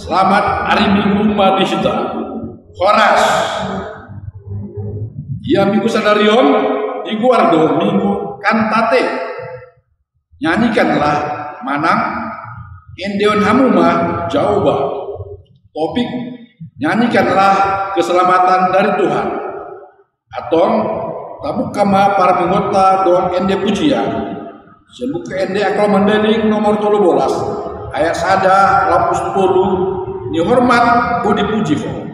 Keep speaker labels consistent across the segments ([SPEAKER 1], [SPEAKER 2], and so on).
[SPEAKER 1] Selamat hari Minggu Madisita Horas. Ya Minggu Sadarion di Guardo Minggu Kantate. Nyanyikanlah manang Endeon Hamuma Jauba. Topik nyanyikanlah keselamatan dari Tuhan. Atong tabuk kama para penggota dong ende pujian. Sebut ke ende akal mendeling nomor 13 ayat sada lapus 10 dihormat budi puji kau.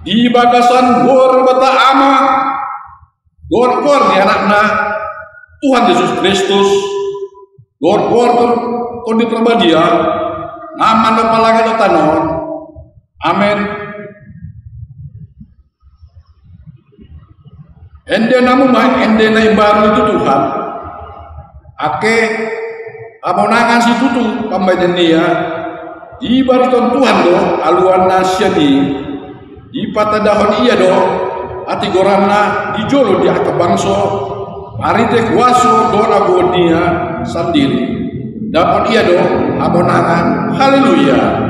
[SPEAKER 1] Di bagasan gor bata ama gor di anakna Tuhan Yesus Kristus gor kon di perbadia naman na palagi do tanon. Amen. Ende namu mah ende na ibaru itu Tuhan ake amonangan si tutu pambayan dia ibariton Tuhan do aluan nasyadi di patadahon iya do ati goranna di jolo di aka bangso mari te kuaso do lagonia sendiri dapat iya do abonangan haleluya.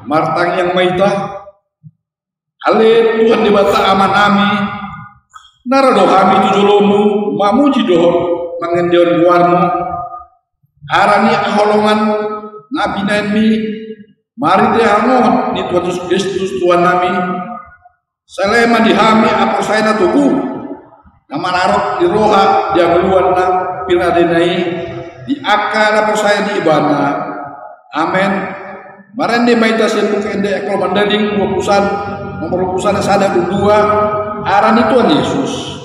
[SPEAKER 1] Martang yang maita ale Tuhan dibata aman ami narado kami tujolomu mamuji dohon mangendeon warmu arani aholongan nabi nami mari te hangon di Tuhan Yesus Kristus Tuhan nami selema dihami apa saya tubuh nama narok di roha dia meluan na pinadenai di akar apa saya di ibana amen. Marende maita senuk ende ekol mandaling urusan nomor urusan sada kedua arani Tuhan Yesus.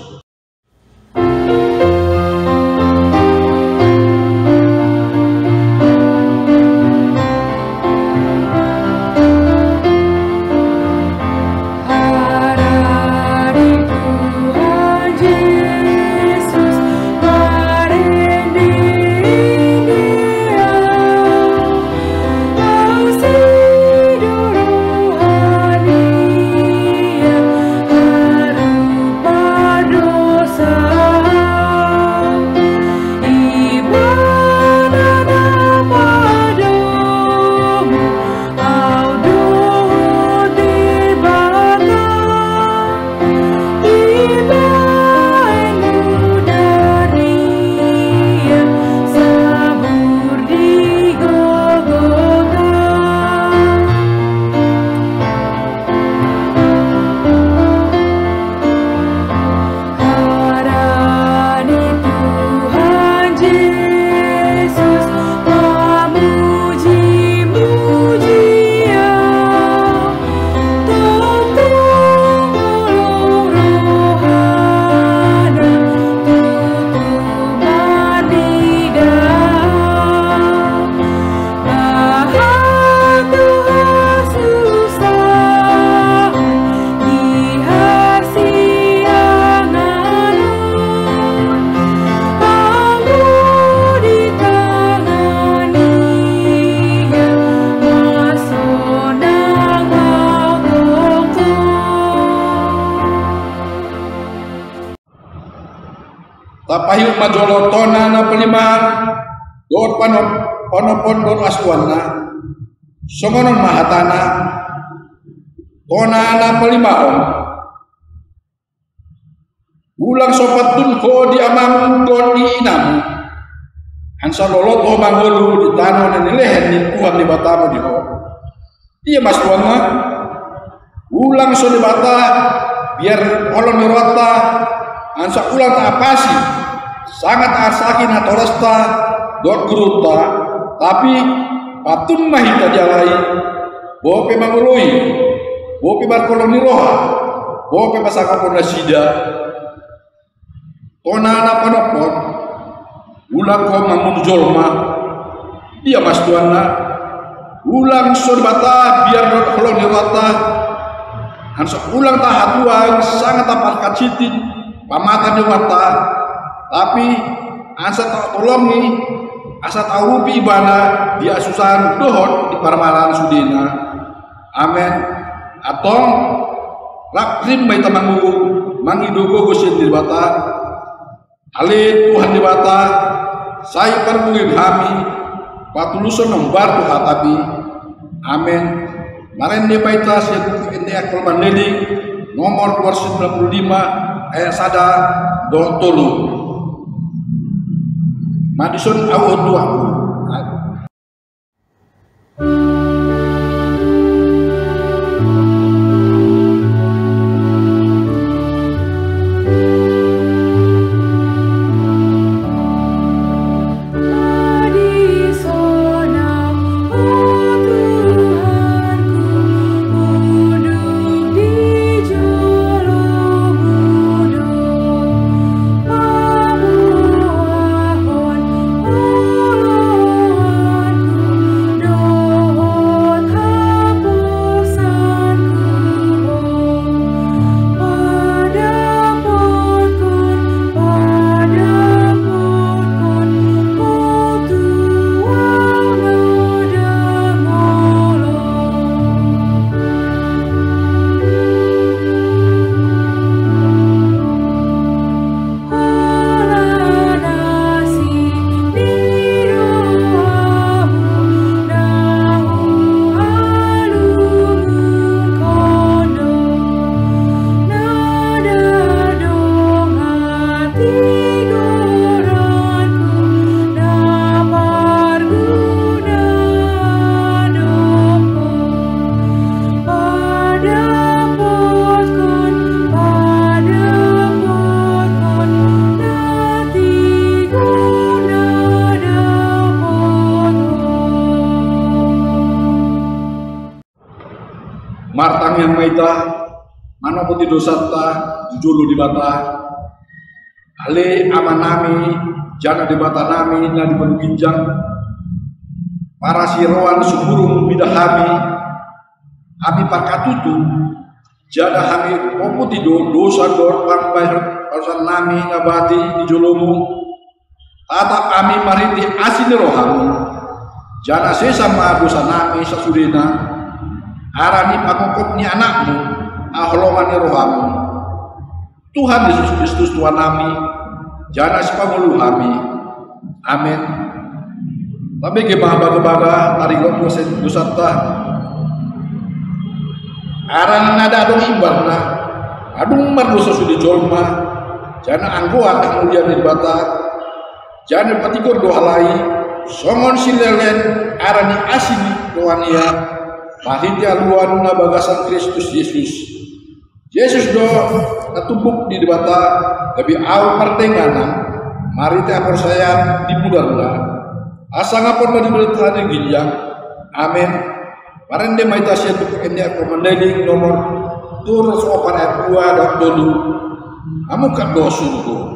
[SPEAKER 1] Tapayuk majolotona na pelimahan dor panopon dor aswana songonon mahatana tona na pelimahon ulang sopat tunko di amang don di inamu hansa lolot ho mangolu di tano dan lehen di Tuhan di batamu di ho iya mas tuanga ulang so di bata biar olon mirota hansa ulang tak apasi sangat asakin atau resta dot guruta tapi patun mahita jalai bope mangului bope barkoloni roha bope pasaka ponasida tonana panopon ulang ko mangun jolma dia mas tuana ulang sorbata biar dot koloni rata hansa ulang tahatuan sangat apar kacitin pamatan dewata tapi asa tak tolongi asa tahu rupi ibana dia susan dohon di parmalan sudina amen atong lakrim bayi tamangu mangidogo gosin di bata ale Tuhan di bata saya perbuin kami patuluson nombar tu hatabi amen maren dia baita saya ende akal mandeli nomor 295 ayat sada do tolu Madison awal dua.
[SPEAKER 2] Oh
[SPEAKER 1] martang yang maita, mana putih dosa ta, julu di bata, ale aman nami, jana di bata nami, na di ginjang, para siroan suburung bidahami, ami pakatutu, jada hami puputih dosa dor pambayar parusan nami ngabati di julumu, tatap ami mariti asin rohamu, jana sesama dosa nami sasudina, arani pangukupnya anakmu, ahlongan rohamu. Tuhan Yesus Kristus Tuhan kami, jana sepangulu kami. Amin. Tapi gemah baga-baga tarikot dosa ta. Aran nada adong imbarna, adung mardosa sudi jolma, jana anggoa kemudian di bata, jana patikur doa lai, songon silelen arani asini doania, pahintia luan na bagasan Kristus Yesus. Yesus do natumbuk di bata, tapi au pertenganan, mari te percaya di mudah-mudah. Asa ngapon na dibelta di ginjang. Amin. Parende maita sia tu kenya komandeli nomor turus opar ayat 2 dan dulu. Kamu kan dosunku.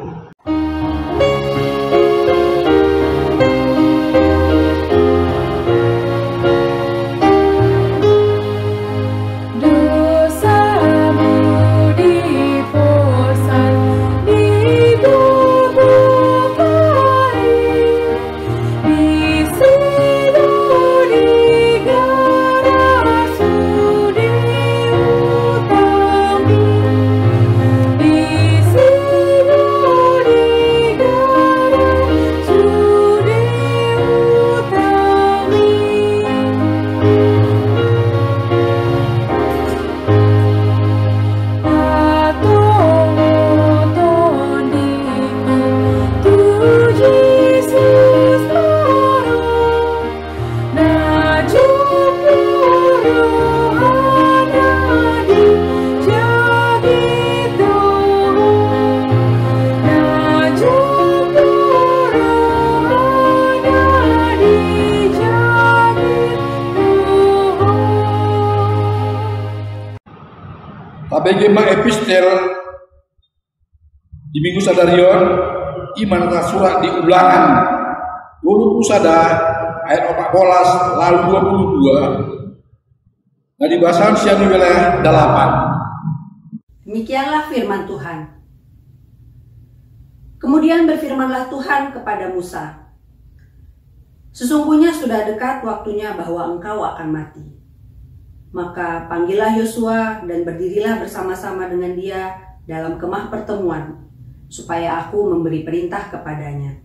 [SPEAKER 1] Bagaimana epistel di minggu sadarion iman surat di ulangan dulu pusada ayat 14 lalu 22. Nah di bahasan siang di wilayah 8.
[SPEAKER 2] Demikianlah firman Tuhan. Kemudian berfirmanlah Tuhan kepada Musa, sesungguhnya sudah dekat waktunya bahwa engkau akan mati. Maka panggillah Yosua dan berdirilah bersama-sama dengan dia dalam kemah pertemuan, supaya aku memberi perintah kepadanya.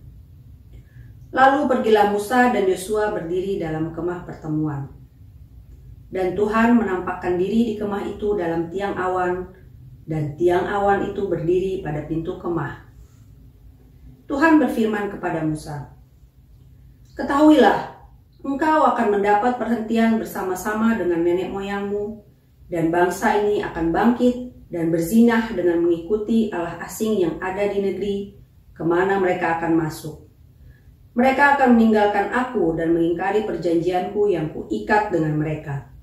[SPEAKER 2] Lalu pergilah Musa dan Yosua berdiri dalam kemah pertemuan. Dan Tuhan menampakkan diri di kemah itu dalam tiang awan, dan tiang awan itu berdiri pada pintu kemah. Tuhan berfirman kepada Musa, ketahuilah, engkau akan mendapat perhentian bersama-sama dengan nenek moyangmu, dan bangsa ini akan bangkit dan berzinah dengan mengikuti allah asing yang ada di negeri kemana mereka akan masuk. Mereka akan meninggalkan aku dan mengingkari perjanjianku yang kuikat dengan mereka.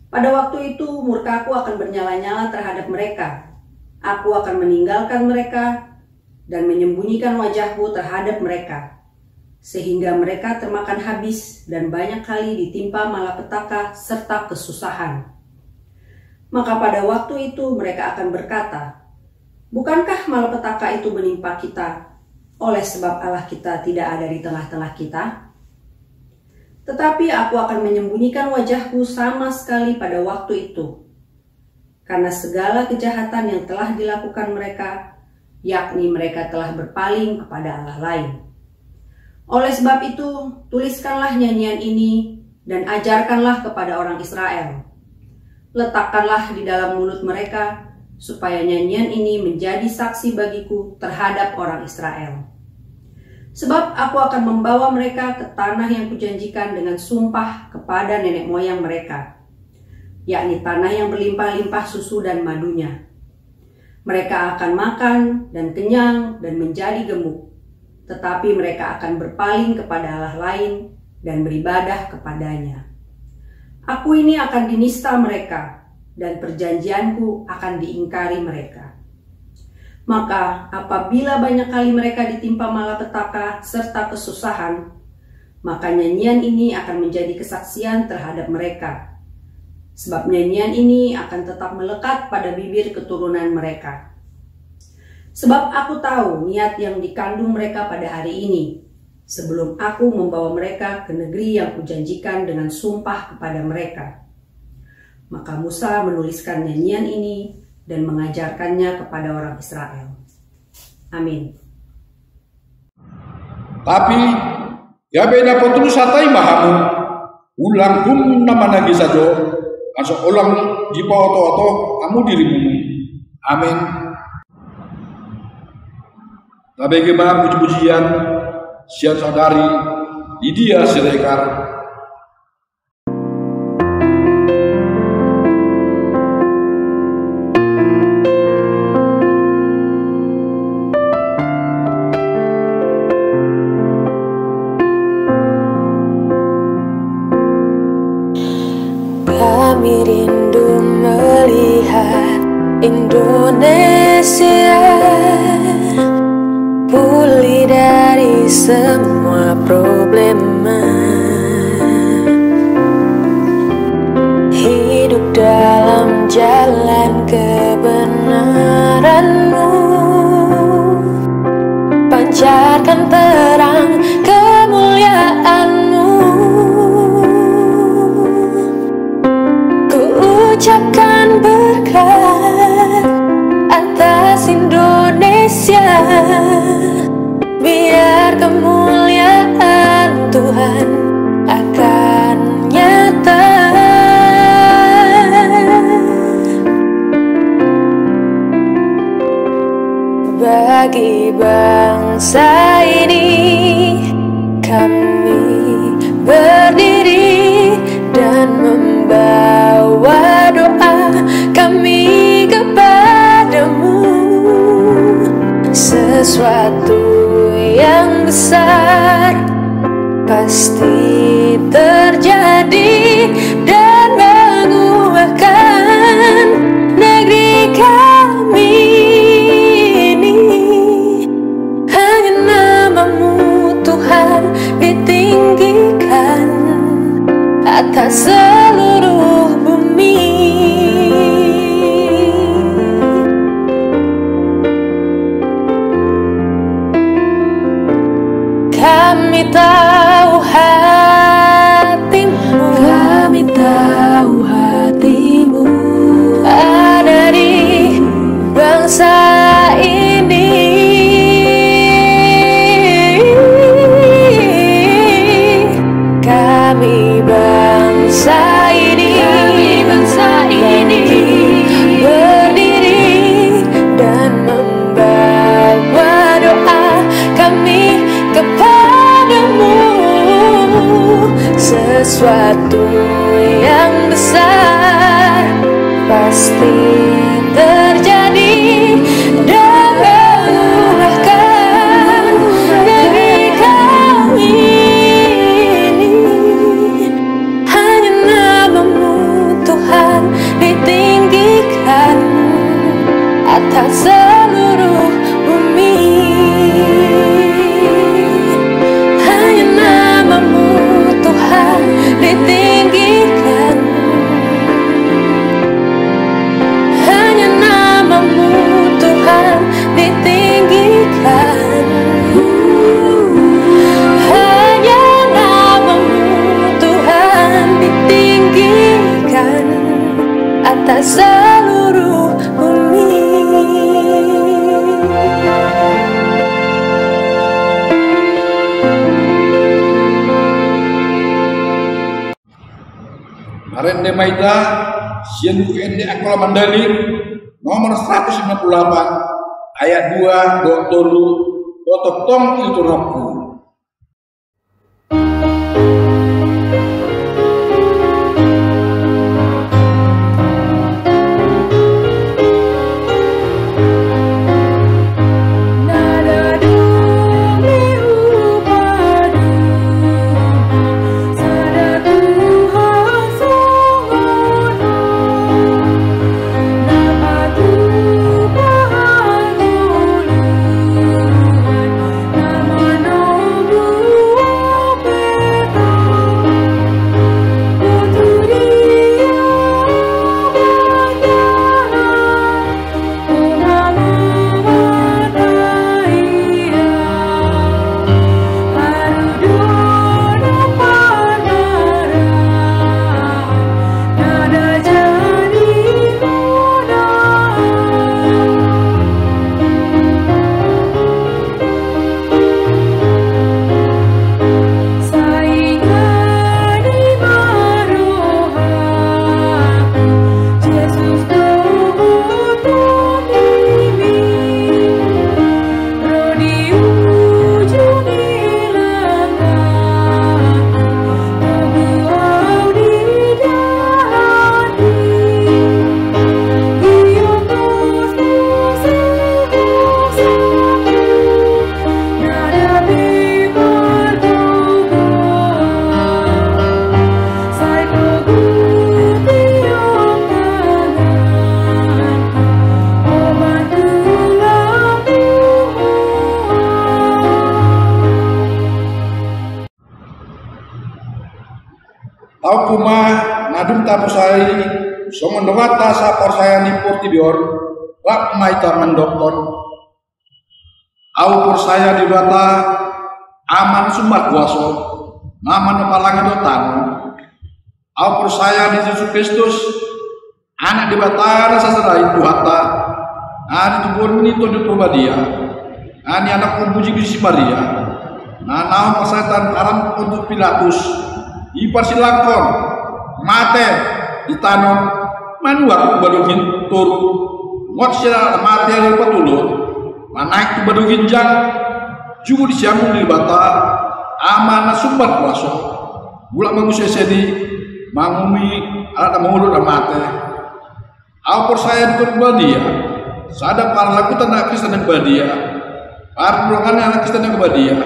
[SPEAKER 2] Pada waktu itu murkaku akan bernyala-nyala terhadap mereka. Aku akan meninggalkan mereka dan menyembunyikan wajahku terhadap mereka, sehingga mereka termakan habis dan banyak kali ditimpa malapetaka serta kesusahan. Maka pada waktu itu mereka akan berkata, bukankah malapetaka itu menimpa kita oleh sebab Allah kita tidak ada di tengah-tengah kita? Tetapi aku akan menyembunyikan wajahku sama sekali pada waktu itu, karena segala kejahatan yang telah dilakukan mereka, yakni mereka telah berpaling kepada Allah lain. Oleh sebab itu, tuliskanlah nyanyian ini dan ajarkanlah kepada orang Israel. Letakkanlah di dalam mulut mereka, supaya nyanyian ini menjadi saksi bagiku terhadap orang Israel. Sebab aku akan membawa mereka ke tanah yang kujanjikan dengan sumpah kepada nenek moyang mereka, yakni tanah yang berlimpah-limpah susu dan madunya. Mereka akan makan dan kenyang dan menjadi gemuk, tetapi mereka akan berpaling kepada Allah lain dan beribadah kepadanya. Aku ini akan dinista mereka, dan perjanjianku akan diingkari mereka. Maka apabila banyak kali mereka ditimpa malapetaka serta kesusahan, maka nyanyian ini akan menjadi kesaksian terhadap mereka. Sebab nyanyian ini akan tetap melekat pada bibir keturunan mereka. Sebab aku tahu niat yang dikandung mereka pada hari ini, sebelum aku membawa mereka ke negeri yang kujanjikan dengan sumpah kepada mereka. Maka Musa menuliskan nyanyian ini dan mengajarkannya kepada orang Israel. Amin.
[SPEAKER 1] Tapi ya beda potulus satai mahamu ulang nama lagi saja asal ulang jipa oto-oto kamu dirimu. Amin. Tapi bagaimana puji-pujian sian saudari Lydia Siregar.
[SPEAKER 3] Kami rindu melihat Indonesia pulih dari semua problema, hidup dalam jalan kebenaran-Mu, pancarkan terang kemuliaan-Mu. Ucapkan berkat atas Indonesia, biar kemuliaan Tuhan akan nyata. Bagi bangsa ini kami berdiri dan membawa doa kami kepadamu. Sesuatu yang besar pasti terjadi dan mengubahkan negeri kami ini. Hanya nama-Mu Tuhan ditinggikan atas seluruh bumi. Kami tahu hati-Mu, kami tahu hati-Mu ada di bangsa ini. Kami bangsa ini berdiri dan membawa doa kami kepadamu. Sesuatu yang besar pasti terjadi dan mengubahkan negeri kami ini. Hanya nama-Mu Tuhan ditinggikan atas seluruh bumi. Hanya nama-Mu Tuhan ditinggikan. Hanya nama-Mu Tuhan ditinggikan. Hanya nama-Mu Tuhan ditinggikan atas seluruh bumi.
[SPEAKER 1] Marende Maida Sian UND Akola Mandali nomor 158 ayat 2 Dotolu Dototong itu roku.
[SPEAKER 3] Nada dumi upadi, sada Tuhan
[SPEAKER 1] nadum ta persai so mendowata sa persaya ni portidior lak maita mendokon au persaya di data aman sumber kuaso ngaman palangan dotan au persaya di Yesus Kristus anak di batara sasarai Tuhata ani tubur ni to di Purbadia ani anak kumpuji di Maria naon pasatan aram untuk Pilatus ipersilakon mate ditanom manuak badugin turu ngot sila mate dari patulur manaik tu badugin jang jugu disiamun di bata amana sumber kuaso gula manusia sedi mangumi alat mengulut mate apor saya di Badia sadap para lakukan anak Kristen yang Badia para peluangan anak Kristen yang Badia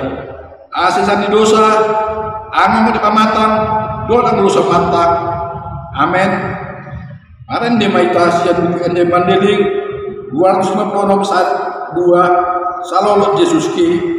[SPEAKER 1] asisan di dosa anu di pamatang doa dosa matang amin aren di maitas yang di mandeling 252 salolot Yesus ki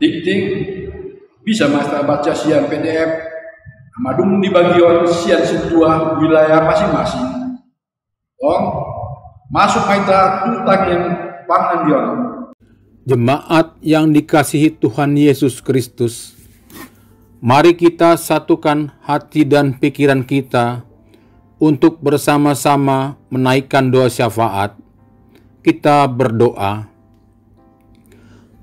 [SPEAKER 1] Tik-tik bisa master baca sian PDF amadung di bagian sian sebuah wilayah masing-masing. Masuk maita tutangin pangan dion.
[SPEAKER 4] Jemaat yang dikasihi Tuhan Yesus Kristus, mari kita satukan hati dan pikiran kita untuk bersama-sama menaikkan doa syafaat. Kita berdoa.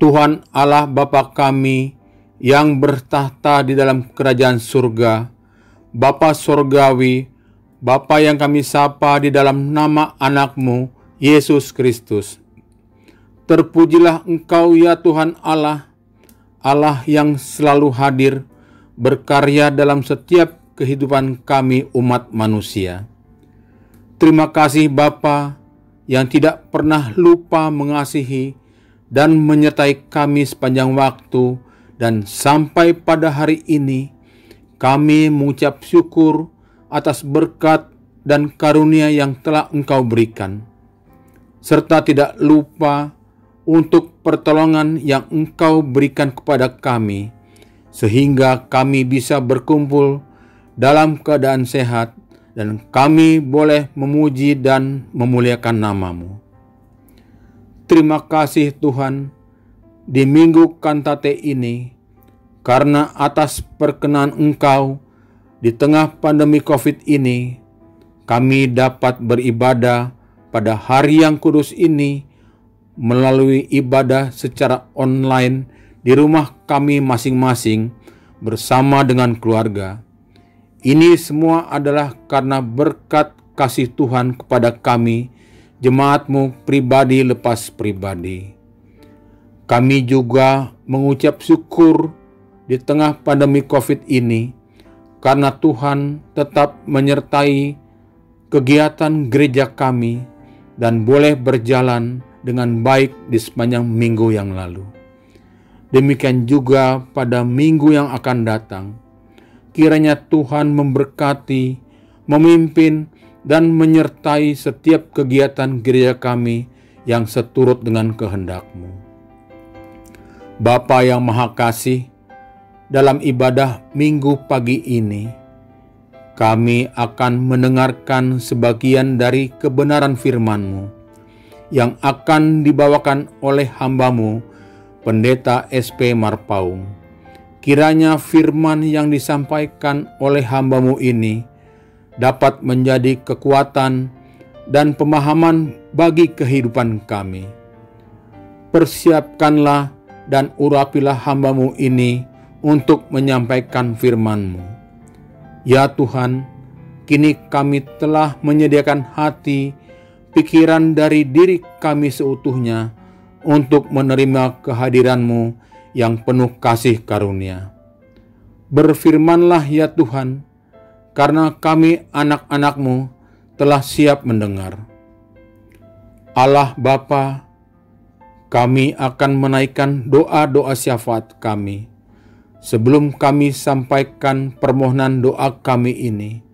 [SPEAKER 4] Tuhan Allah Bapa kami yang bertahta di dalam kerajaan surga, Bapa Surgawi, Bapa yang kami sapa di dalam nama anak-Mu, Yesus Kristus. Terpujilah Engkau ya Tuhan Allah, Allah yang selalu hadir, berkarya dalam setiap kehidupan kami umat manusia. Terima kasih Bapa yang tidak pernah lupa mengasihi dan menyertai kami sepanjang waktu, dan sampai pada hari ini kami mengucap syukur atas berkat dan karunia yang telah Engkau berikan, serta tidak lupa untuk pertolongan yang Engkau berikan kepada kami, sehingga kami bisa berkumpul dalam keadaan sehat dan kami boleh memuji dan memuliakan nama-Mu. Terima kasih Tuhan di minggu kantate ini, karena atas perkenan Engkau di tengah pandemi COVID ini, kami dapat beribadah pada hari yang kudus ini melalui ibadah secara online di rumah kami masing-masing bersama dengan keluarga. Ini semua adalah karena berkat kasih Tuhan kepada kami, jemaat-Mu pribadi lepas pribadi. Kami juga mengucap syukur di tengah pandemi COVID ini, karena Tuhan tetap menyertai kegiatan gereja kami dan boleh berjalan dengan baik di sepanjang minggu yang lalu. Demikian juga pada minggu yang akan datang. Kiranya Tuhan memberkati, memimpin, dan menyertai setiap kegiatan gereja kami yang seturut dengan kehendak-Mu. Bapa yang Maha Kasih, dalam ibadah minggu pagi ini, kami akan mendengarkan sebagian dari kebenaran firman-Mu yang akan dibawakan oleh hamba-Mu, Pendeta SP Marpaung. Kiranya firman yang disampaikan oleh hamba-Mu ini dapat menjadi kekuatan dan pemahaman bagi kehidupan kami. Persiapkanlah dan urapilah hamba-Mu ini untuk menyampaikan firman-Mu. Ya Tuhan, kini kami telah menyediakan hati, pikiran dari diri kami seutuhnya untuk menerima kehadiran-Mu yang penuh kasih karunia. Berfirmanlah ya Tuhan, karena kami anak-anak-Mu telah siap mendengar. Allah Bapa, kami akan menaikkan doa-doa syafaat kami. Sebelum kami sampaikan permohonan doa kami ini,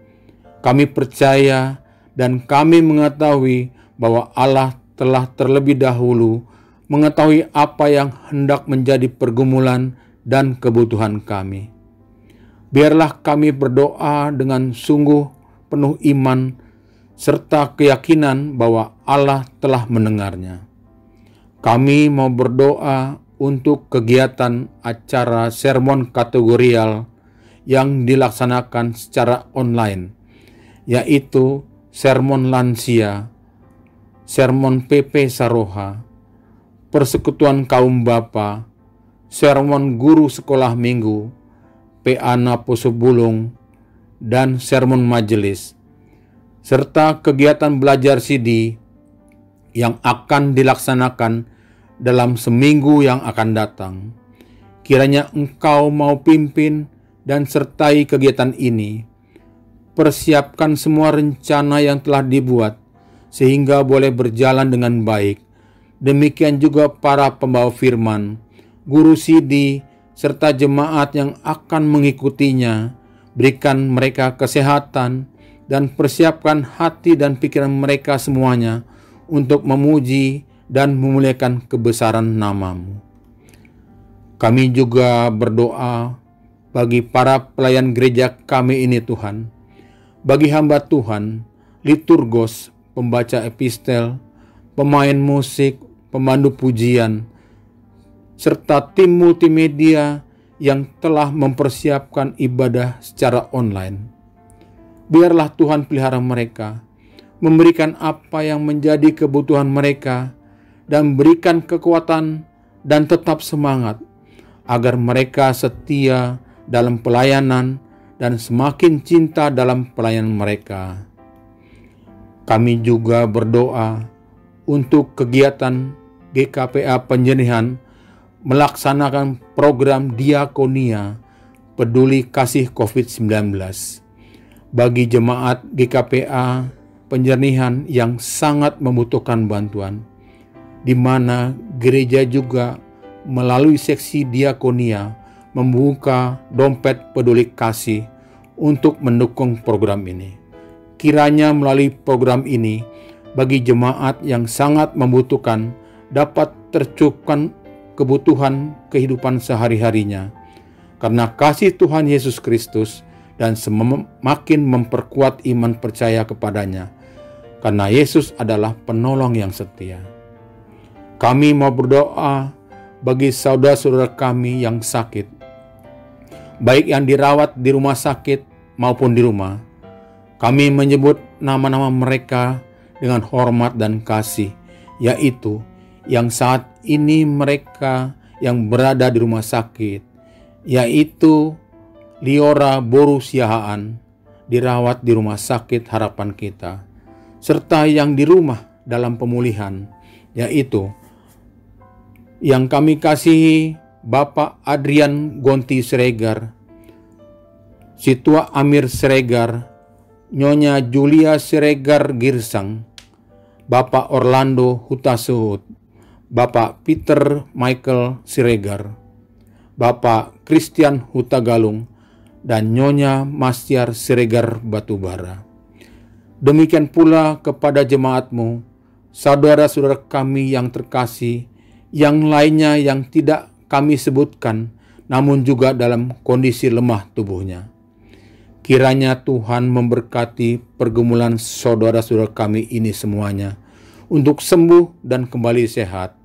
[SPEAKER 4] kami percaya dan kami mengetahui bahwa Allah telah terlebih dahulu mengetahui apa yang hendak menjadi pergumulan dan kebutuhan kami. Biarlah kami berdoa dengan sungguh penuh iman serta keyakinan bahwa Allah telah mendengarnya. Kami mau berdoa untuk kegiatan acara sermon kategorial yang dilaksanakan secara online, yaitu sermon lansia, sermon PP Saroha, persekutuan kaum bapa, sermon guru sekolah minggu, PA Naposo Bulung, dan sermon majelis, serta kegiatan belajar CD yang akan dilaksanakan dalam seminggu yang akan datang. Kiranya Engkau mau pimpin dan sertai kegiatan ini. Persiapkan semua rencana yang telah dibuat sehingga boleh berjalan dengan baik. Demikian juga para pembawa firman, guru CD, serta jemaat yang akan mengikutinya. Berikan mereka kesehatan dan persiapkan hati dan pikiran mereka semuanya untuk memuji dan memuliakan kebesaran nama-Mu. Kami juga berdoa bagi para pelayan gereja kami ini Tuhan, bagi hamba Tuhan, liturgos, pembaca epistel, pemain musik, pemandu pujian, serta tim multimedia yang telah mempersiapkan ibadah secara online. Biarlah Tuhan pelihara mereka, memberikan apa yang menjadi kebutuhan mereka, dan berikan kekuatan dan tetap semangat agar mereka setia dalam pelayanan dan semakin cinta dalam pelayanan mereka. Kami juga berdoa untuk kegiatan GKPA Penjenihan melaksanakan program diakonia peduli kasih COVID-19 bagi jemaat GKPA Penjenihan yang sangat membutuhkan bantuan, di mana gereja juga melalui seksi diakonia membuka dompet peduli kasih untuk mendukung program ini. Kiranya melalui program ini, bagi jemaat yang sangat membutuhkan dapat tercukupkan kebutuhan kehidupan sehari-harinya, karena kasih Tuhan Yesus Kristus, dan semakin memperkuat iman percaya kepadanya, karena Yesus adalah penolong yang setia. Kami mau berdoa bagi saudara-saudara kami yang sakit, baik yang dirawat di rumah sakit maupun di rumah. Kami menyebut nama-nama mereka dengan hormat dan kasih, yaitu yang saat ini mereka yang berada di rumah sakit, yaitu Liora Boru Siahaan, dirawat di rumah sakit Harapan Kita, serta yang di rumah dalam pemulihan, yaitu yang kami kasihi Bapak Adrian Gonti Siregar, Situa Amir Siregar, Nyonya Julia Siregar Girsang, Bapak Orlando Hutasuhut, Bapak Peter Michael Siregar, Bapak Christian Hutagalung, dan Nyonya Mastiar Siregar Batubara. Demikian pula kepada jemaat-Mu, saudara-saudara kami yang terkasih, yang lainnya yang tidak kami sebutkan, namun juga dalam kondisi lemah tubuhnya. Kiranya Tuhan memberkati pergumulan saudara-saudara kami ini semuanya, untuk sembuh dan kembali sehat.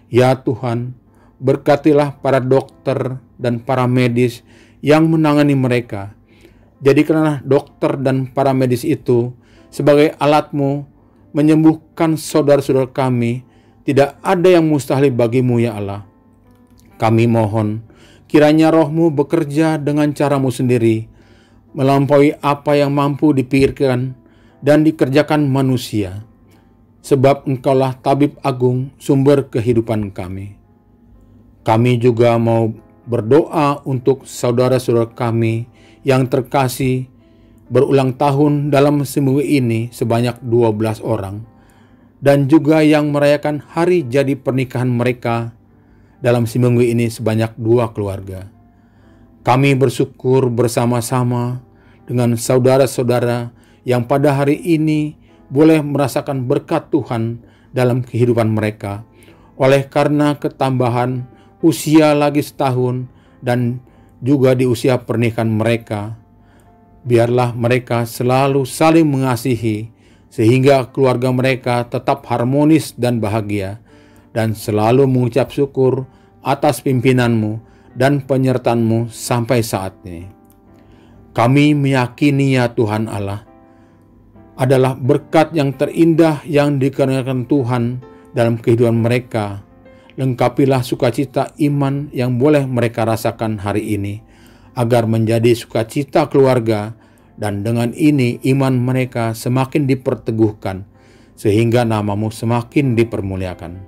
[SPEAKER 4] Ya Tuhan, berkatilah para dokter dan para medis yang menangani mereka. Jadikanlah dokter dan para medis itu sebagai alat-Mu menyembuhkan saudara-saudara kami. Tidak ada yang mustahil bagi-Mu ya Allah. Kami mohon kiranya Roh-Mu bekerja dengan cara-Mu sendiri, melampaui apa yang mampu dipikirkan dan dikerjakan manusia. Sebab Engkaulah tabib agung, sumber kehidupan kami. Kami juga mau berdoa untuk saudara-saudara kami yang terkasih berulang tahun dalam seminggu ini sebanyak 12 orang. Dan juga yang merayakan hari jadi pernikahan mereka dalam seminggu ini sebanyak 2 keluarga. Kami bersyukur bersama-sama dengan saudara-saudara yang pada hari ini boleh merasakan berkat Tuhan dalam kehidupan mereka oleh karena ketambahan usia lagi setahun dan juga di usia pernikahan mereka. Biarlah mereka selalu saling mengasihi sehingga keluarga mereka tetap harmonis dan bahagia, dan selalu mengucap syukur atas pimpinan-Mu dan penyertaan-Mu sampai saat ini. Kami meyakini ya Tuhan Allah, adalah berkat yang terindah yang dikaruniakan Tuhan dalam kehidupan mereka. Lengkapilah sukacita iman yang boleh mereka rasakan hari ini, agar menjadi sukacita keluarga, dan dengan ini iman mereka semakin diperteguhkan, sehingga nama-Mu semakin dipermuliakan.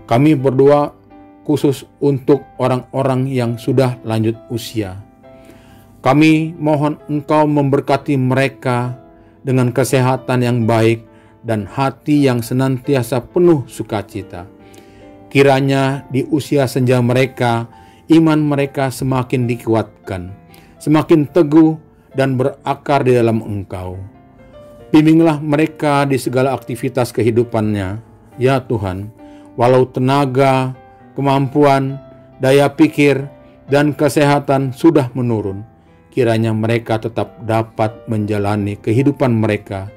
[SPEAKER 4] Kami berdoa khusus untuk orang-orang yang sudah lanjut usia. Kami mohon Engkau memberkati mereka dengan kesehatan yang baik dan hati yang senantiasa penuh sukacita. Kiranya di usia senja mereka, iman mereka semakin dikuatkan, semakin teguh dan berakar di dalam Engkau. Bimbinglah mereka di segala aktivitas kehidupannya, ya Tuhan, walau tenaga, kemampuan, daya pikir, dan kesehatan sudah menurun. Kiranya mereka tetap dapat menjalani kehidupan mereka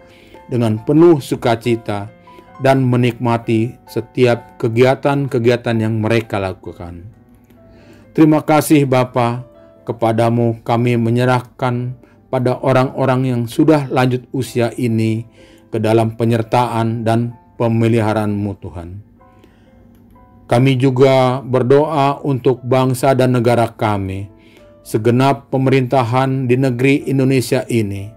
[SPEAKER 4] dengan penuh sukacita dan menikmati setiap kegiatan-kegiatan yang mereka lakukan. Terima kasih Bapa, kepadamu kami menyerahkan pada orang-orang yang sudah lanjut usia ini ke dalam penyertaan dan pemeliharaan-Mu Tuhan. Kami juga berdoa untuk bangsa dan negara kami, segenap pemerintahan di negeri Indonesia ini.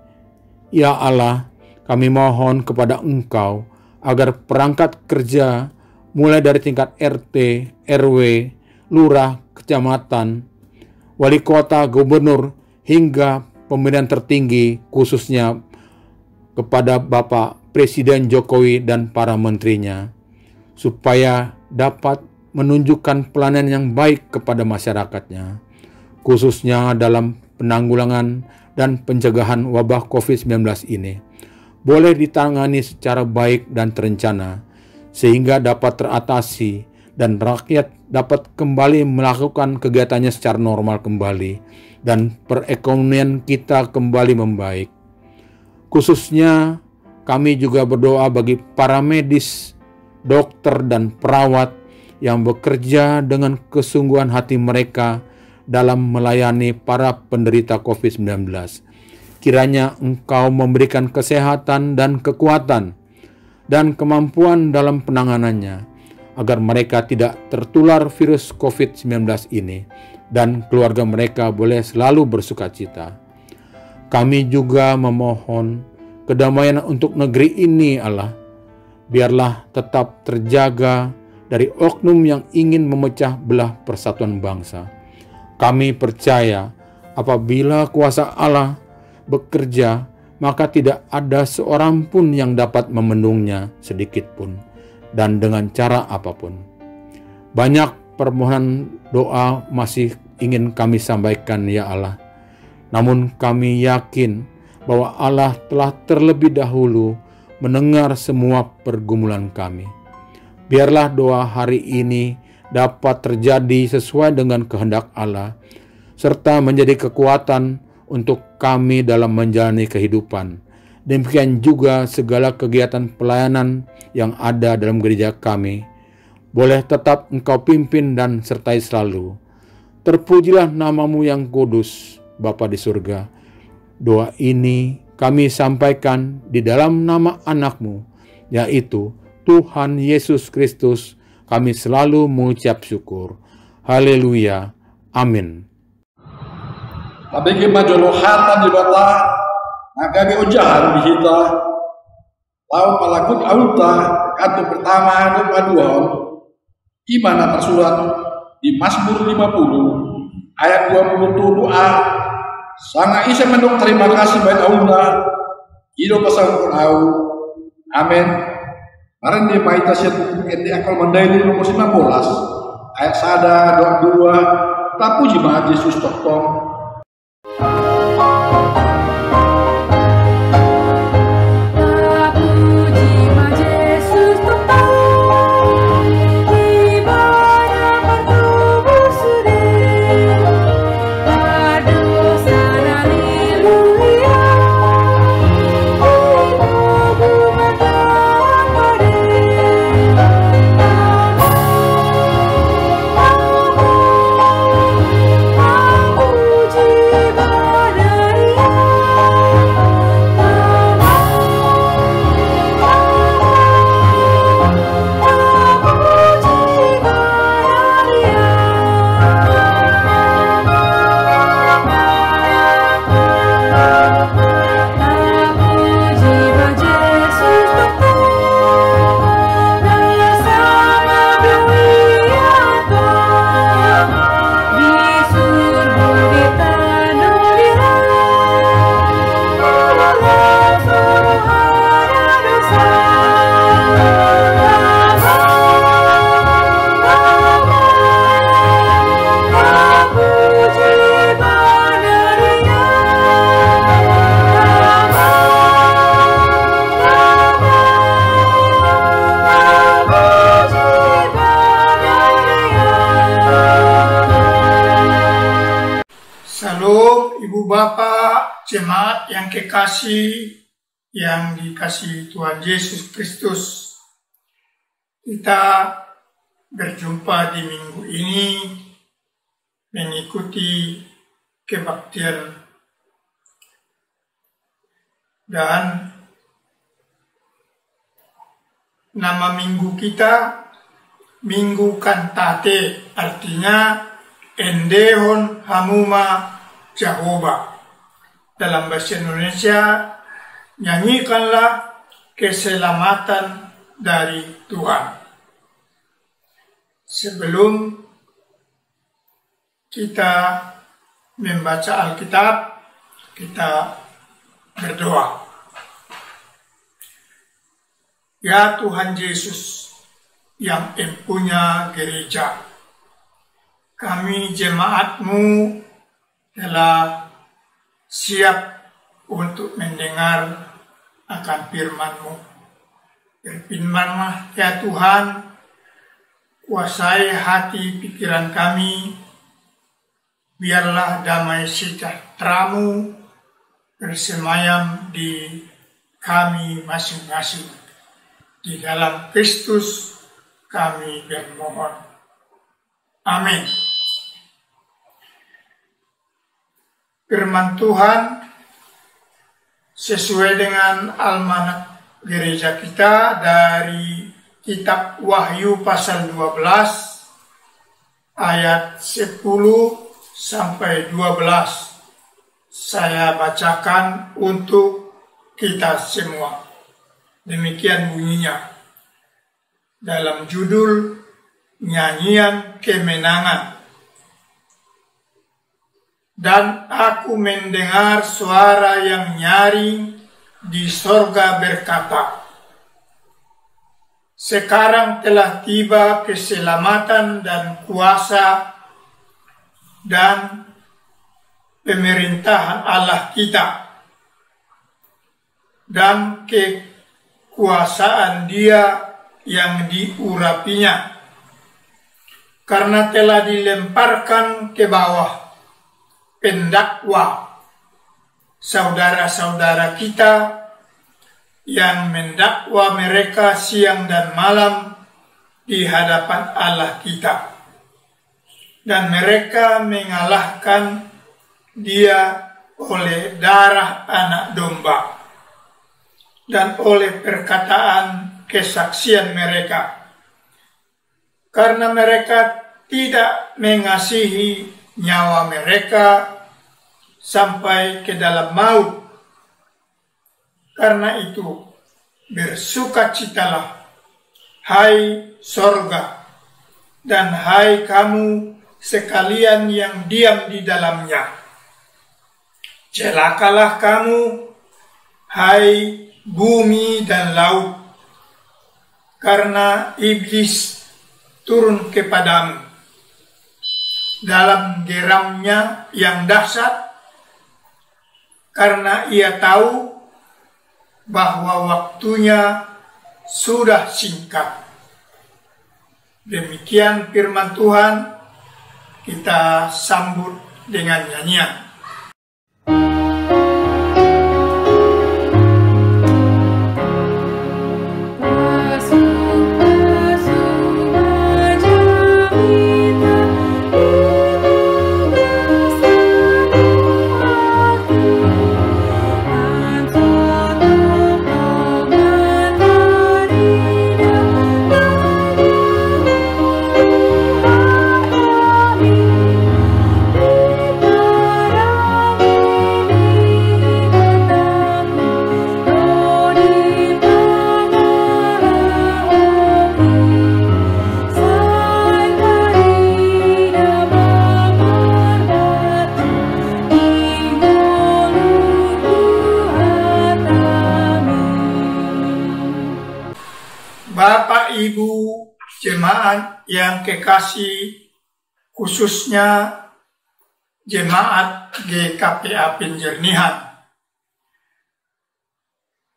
[SPEAKER 4] Ya Allah, kami mohon kepada Engkau agar perangkat kerja mulai dari tingkat RT, RW, lurah, kecamatan, wali kota, gubernur, hingga pemerintahan tertinggi, khususnya kepada Bapak Presiden Jokowi dan para menterinya, supaya dapat menunjukkan pelayanan yang baik kepada masyarakatnya, khususnya dalam penanggulangan dan pencegahan wabah COVID-19 ini, boleh ditangani secara baik dan terencana, sehingga dapat teratasi dan rakyat dapat kembali melakukan kegiatannya secara normal kembali, dan perekonomian kita kembali membaik. Khususnya kami juga berdoa bagi para medis, dokter, dan perawat yang bekerja dengan kesungguhan hati mereka dalam melayani para penderita COVID-19. Kiranya Engkau memberikan kesehatan dan kekuatan dan kemampuan dalam penanganannya, agar mereka tidak tertular virus COVID-19 ini dan keluarga mereka boleh selalu bersukacita. Kami juga memohon kedamaian untuk negeri ini, Allah. Biarlah tetap terjaga dari oknum yang ingin memecah belah persatuan bangsa. Kami percaya apabila kuasa Allah bekerja, maka tidak ada seorang pun yang dapat memendungnya sedikit pun, dan dengan cara apapun. Banyak permohonan doa masih ingin kami sampaikan ya Allah. Namun kami yakin bahwa Allah telah terlebih dahulu mendengar semua pergumulan kami. Biarlah doa hari ini dapat terjadi sesuai dengan kehendak Allah, serta menjadi kekuatan untuk kami dalam menjalani kehidupan, Demikian juga segala kegiatan pelayanan yang ada dalam gereja kami. Boleh tetap Engkau pimpin dan sertai selalu. Terpujilah nama-Mu yang kudus, Bapa di surga. Doa ini kami sampaikan di dalam nama anak-Mu, yaitu Tuhan Yesus Kristus. Kami selalu mengucap syukur. Haleluya. Amin.
[SPEAKER 1] Tabigi majolohatan di bata, nagabi ujahan di hita, lau palakut auta, katu pertama dan paduan, imana tersurat di Mazmur 50, ayat 20 doa, Sanga isa mendok terima kasih baik auna, hidup pasang au, amin. Maren di paita siat di akal mandaili nomor 19, ayat sada doa 2, tak puji ma Yesus tokong.
[SPEAKER 5] Bapak, jemaat yang kekasih, yang dikasihi Tuhan Yesus Kristus, kita berjumpa di minggu ini mengikuti kebaktian dan nama minggu kita Minggu Kantate, artinya Endehon Hamuma Jehovah. Dalam bahasa Indonesia, nyanyikanlah keselamatan dari Tuhan. Sebelum kita membaca Alkitab, kita berdoa. Ya Tuhan Yesus yang empunya gereja, kami jemaat-Mu telah siap untuk mendengar akan firman-Mu. Berfirmanlah ya Tuhan, kuasai hati pikiran kami, biarlah damai sejahtera-Mu bersemayam di kami masing-masing. Di dalam Kristus kami bermohon. Amin. Firman Tuhan sesuai dengan almanak gereja kita dari kitab Wahyu pasal 12 ayat 10 sampai 12. Saya bacakan untuk kita semua. Demikian bunyinya. Dalam judul nyanyian kemenangan. Dan aku mendengar suara yang nyaring di sorga berkata, sekarang telah tiba keselamatan dan kuasa dan pemerintahan Allah kita dan kekuasaan Dia yang diurapinya, karena telah dilemparkan ke bawah pendakwa saudara-saudara kita yang mendakwa mereka siang dan malam di hadapan Allah kita. Dan mereka mengalahkan dia oleh darah anak domba dan oleh perkataan kesaksian mereka. Karena mereka tidak mengasihi nyawa mereka sampai ke dalam maut. Karena itu, bersukacitalah, hai sorga, dan hai kamu sekalian yang diam di dalamnya. Celakalah kamu, hai bumi dan laut, karena iblis turun kepadamu dalam geramnya yang dahsyat, karena ia tahu bahwa waktunya sudah singkat. Demikian firman Tuhan, kita sambut dengan nyanyian. Bapak Ibu jemaat yang kekasih, khususnya jemaat GKPA Penjernihan,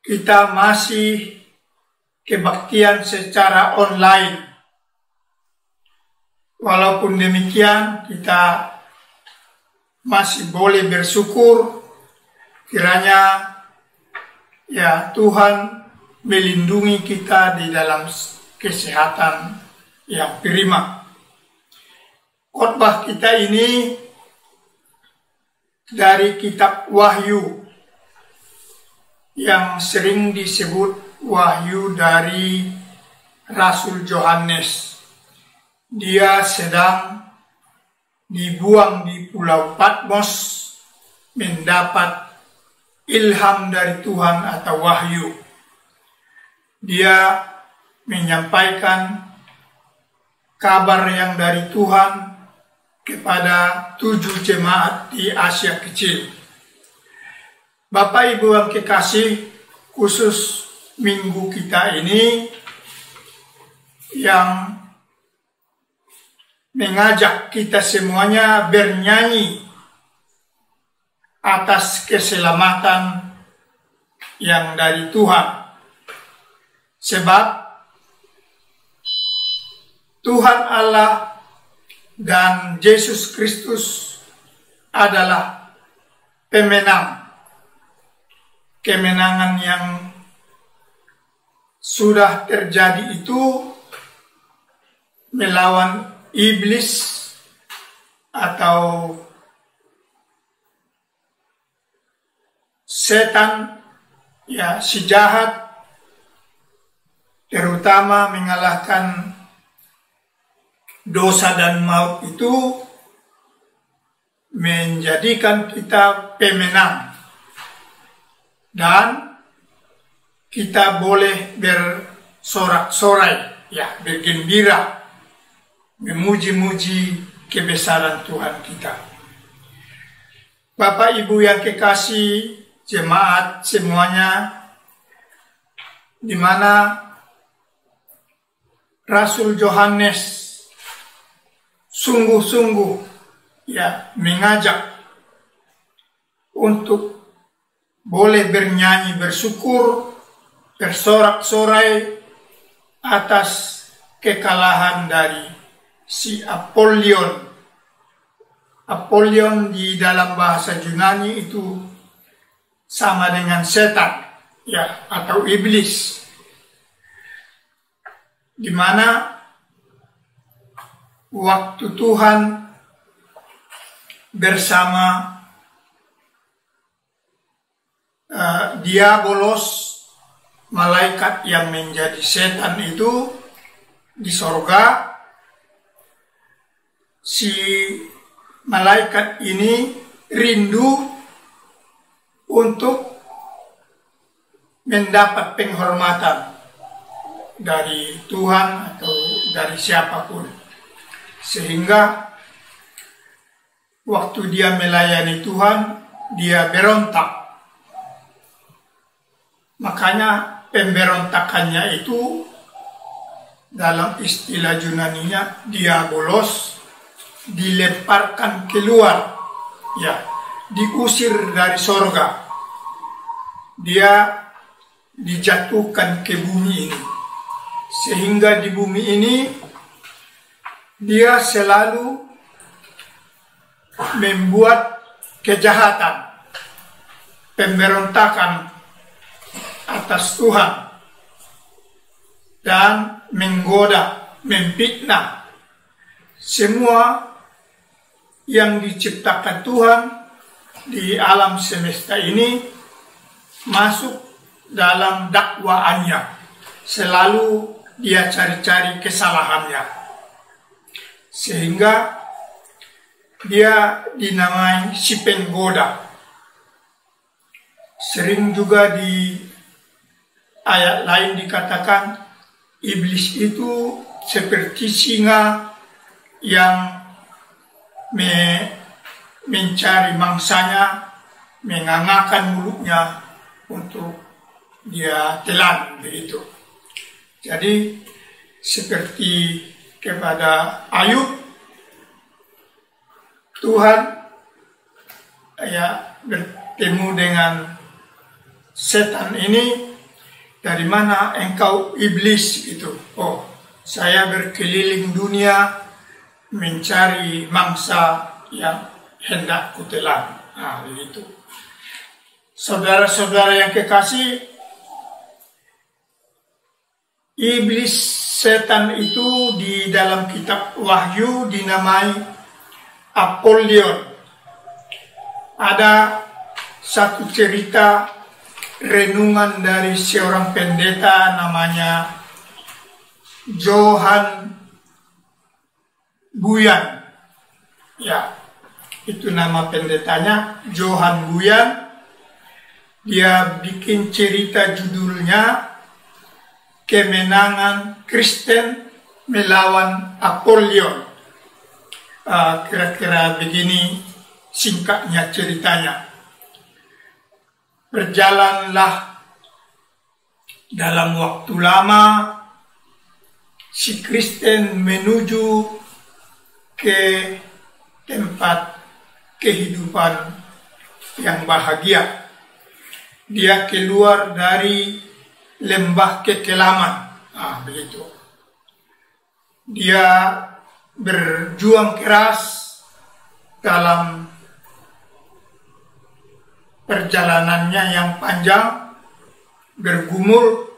[SPEAKER 5] kita masih kebaktian secara online. Walaupun demikian, kita masih boleh bersyukur kiranya ya Tuhan melindungi kita di dalam kesehatan yang prima. Khotbah kita ini dari kitab Wahyu yang sering disebut Wahyu dari Rasul Yohanes. Dia sedang dibuang di Pulau Patmos mendapat ilham dari Tuhan atau wahyu. Dia menyampaikan kabar yang dari Tuhan kepada 7 jemaat di Asia Kecil. Bapak Ibu yang kekasih, khusus minggu kita ini yang mengajak kita semuanya bernyanyi atas keselamatan yang dari Tuhan. Sebab Tuhan Allah dan Yesus Kristus adalah pemenang. Kemenangan yang sudah terjadi itu melawan iblis atau setan, ya si jahat, terutama mengalahkan dosa dan maut itu, menjadikan kita pemenang dan kita boleh bersorak-sorai, ya bergembira, memuji-muji kebesaran Tuhan kita. Bapak Ibu yang kekasih, jemaat semuanya, di mana Rasul Yohanes sungguh-sungguh ya mengajak untuk boleh bernyanyi bersyukur, bersorak-sorai atas kekalahan dari si Apollyon. Apollyon di dalam bahasa Yunani itu sama dengan setan. ya, atau iblis, di mana waktu Tuhan bersama diabolos, malaikat yang menjadi setan itu di sorga, si malaikat ini rindu untuk mendapat penghormatan dari Tuhan atau dari siapapun, sehingga waktu dia melayani Tuhan, dia berontak. Makanya pemberontakannya itu dalam istilah Yunaninya diabolos, dilemparkan keluar, ya, diusir dari sorga. Dia dijatuhkan ke bumi ini, sehingga di bumi ini dia selalu membuat kejahatan, pemberontakan atas Tuhan, dan menggoda, memfitnah semua yang diciptakan Tuhan di alam semesta ini, masuk dalam dakwaannya. Selalu dia cari-cari kesalahannya, sehingga dia dinamai si penggoda. Sering juga di ayat lain dikatakan iblis itu seperti singa yang mencari mangsanya, mengangakkan mulutnya untuk dia telan, begitu. Jadi seperti kepada Ayub, Tuhan ya bertemu dengan setan ini, dari mana engkau iblis itu? Oh, saya berkeliling dunia mencari mangsa yang hendak kutelan. Nah, begitu. Saudara-saudara yang kekasih, iblis setan itu di dalam kitab Wahyu dinamai Apollyon. Ada satu cerita renungan dari seorang pendeta namanya Johann Buyan. Ya, itu nama pendetanya, Johann Buyan. Dia bikin cerita judulnya Kemenangan Kristen Melawan Apollyon. Kira-kira begini singkatnya ceritanya. Berjalanlah dalam waktu lama si Kristen menuju ke tempat kehidupan yang bahagia. Dia keluar dari lembah kekelaman. Begitu. Dia berjuang keras dalam perjalanannya yang panjang, bergumul.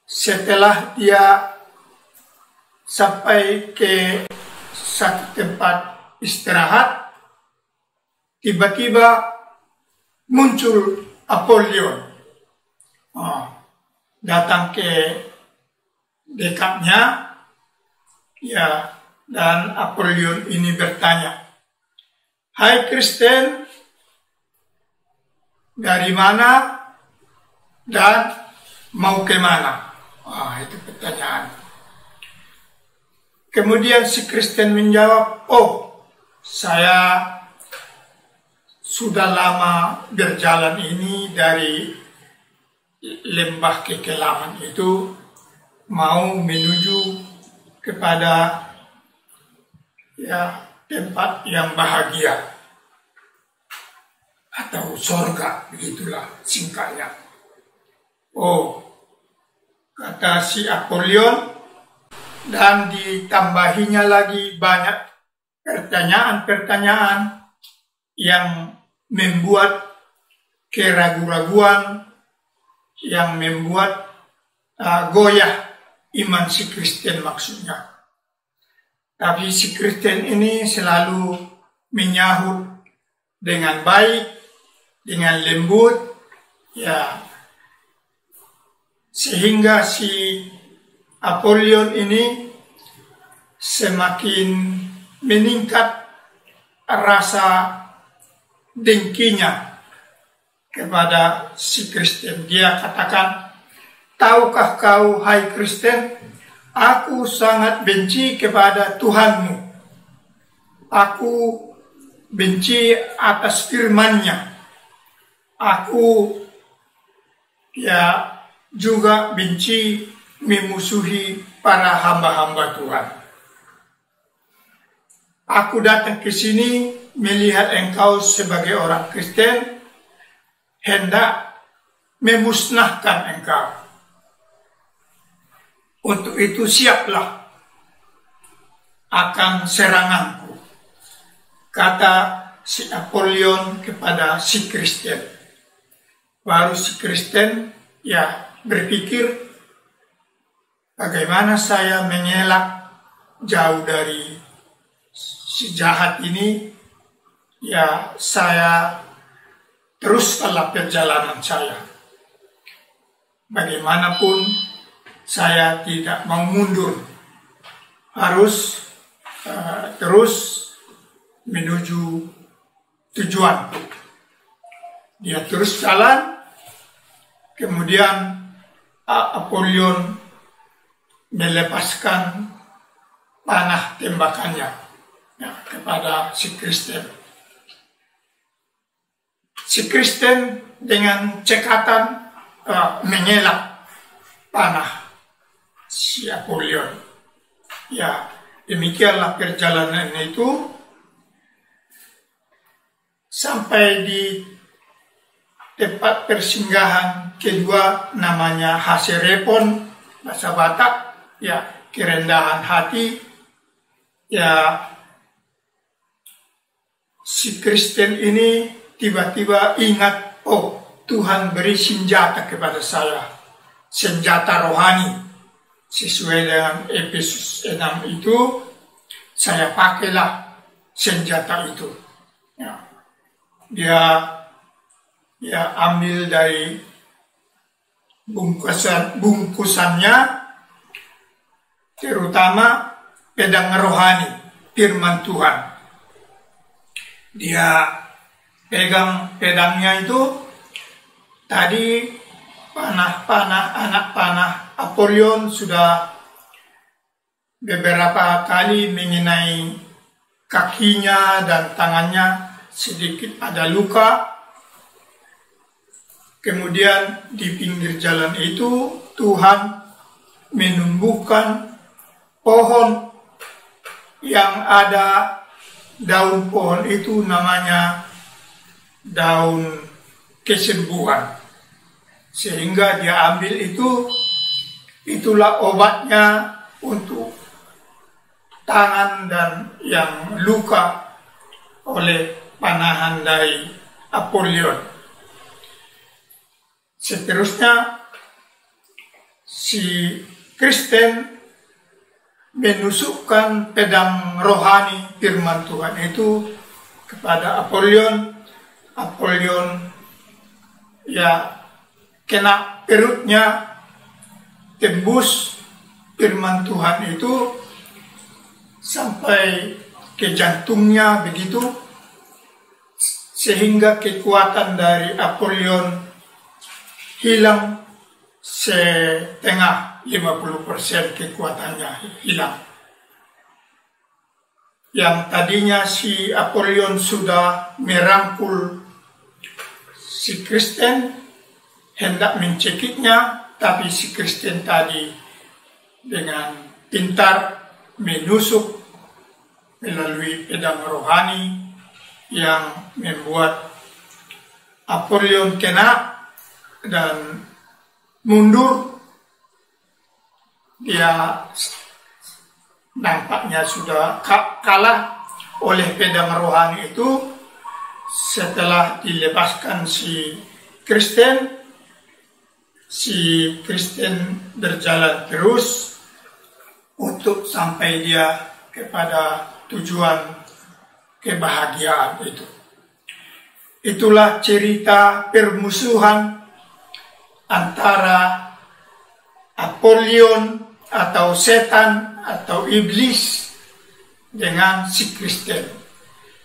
[SPEAKER 5] Setelah dia sampai ke satu tempat istirahat, tiba-tiba muncul Apollyon. Datang ke dekatnya, ya, dan Apollyon ini bertanya, "Hai Kristen, dari mana dan mau kemana?" Itu pertanyaan. Kemudian si Kristen menjawab, "Oh, saya sudah lama berjalan ini dari lembah kekelaman itu, mau menuju kepada ya tempat yang bahagia atau sorga," begitulah singkatnya. Oh, kata si Apollyon, dan ditambahinya lagi banyak pertanyaan-pertanyaan yang membuat keraguan-raguan yang membuat goyah iman si Kristen maksudnya. Tapi si Kristen ini selalu menyahut dengan baik, dengan lembut, ya, sehingga si Apollyon ini semakin meningkat rasa dengkinya kepada si Kristen. Dia katakan, tahukah kau, hai Kristen, aku sangat benci kepada Tuhanmu. Aku benci atas firman-Nya. Aku juga benci memusuhi para hamba-hamba Tuhan. Aku datang ke sini melihat engkau sebagai orang Kristen hendak memusnahkan engkau. Untuk itu siaplah akan seranganku, kata si Apollyon kepada si Kristen. Baru si Kristen berpikir, bagaimana saya mengelak jauh dari si jahat ini, saya teruskanlah perjalanan saya. Bagaimanapun saya tidak mau mundur, harus terus menuju tujuan. Dia terus jalan, kemudian Apollyon melepaskan panah tembakannya kepada si Kristen. Si Kristen dengan cekatan mengelak panah si Apollyon. Demikianlah perjalanan itu sampai di tempat persinggahan kedua, namanya Haserepon, bahasa Batak, kerendahan hati. Si Kristen ini tiba-tiba ingat, oh, Tuhan beri senjata kepada saya, senjata rohani. Sesuai dengan Efesus 6 itu, saya pakailah senjata itu. Dia ambil dari bungkusannya, terutama pedang rohani, firman Tuhan. Dia pegang pedangnya itu, tadi anak panah Apollyon sudah beberapa kali mengenai kakinya dan tangannya, sedikit ada luka. Kemudian di pinggir jalan itu Tuhan menumbuhkan pohon yang ada daun pohon itu namanya daun kesembuhan. Sehingga dia ambil itu, itulah obatnya untuk tangan dan yang luka oleh panahan dari Apollyon. Seterusnya si Kristen menusukkan pedang rohani firman Tuhan itu kepada Apollyon. Apollyon kena perutnya, tembus firman Tuhan itu sampai ke jantungnya begitu, sehingga kekuatan dari Apollyon hilang setengah, 50% kekuatannya hilang. Yang tadinya si Apollyon sudah merangkul si Kristen, hendak mencekiknya, tapi si Kristen tadi dengan pintar menusuk melalui pedang rohani yang membuat Apollyon kena dan mundur. Dia nampaknya sudah kalah oleh pedang rohani itu. Setelah dilepaskan si Kristen, si Kristen berjalan terus untuk sampai dia kepada tujuan kebahagiaan itu. Itulah cerita permusuhan antara Apollyon atau setan atau iblis dengan si Kristen.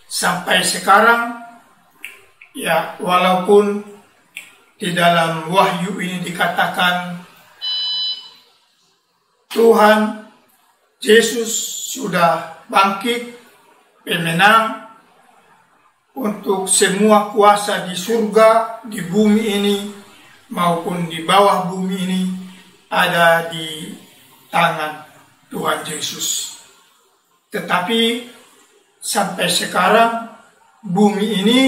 [SPEAKER 5] Sampai sekarang, ya, walaupun di dalam Wahyu ini dikatakan Tuhan Yesus sudah bangkit, pemenang untuk semua kuasa di surga, di bumi ini maupun di bawah bumi ini ada di tangan Tuhan Yesus. Tetapi sampai sekarang bumi ini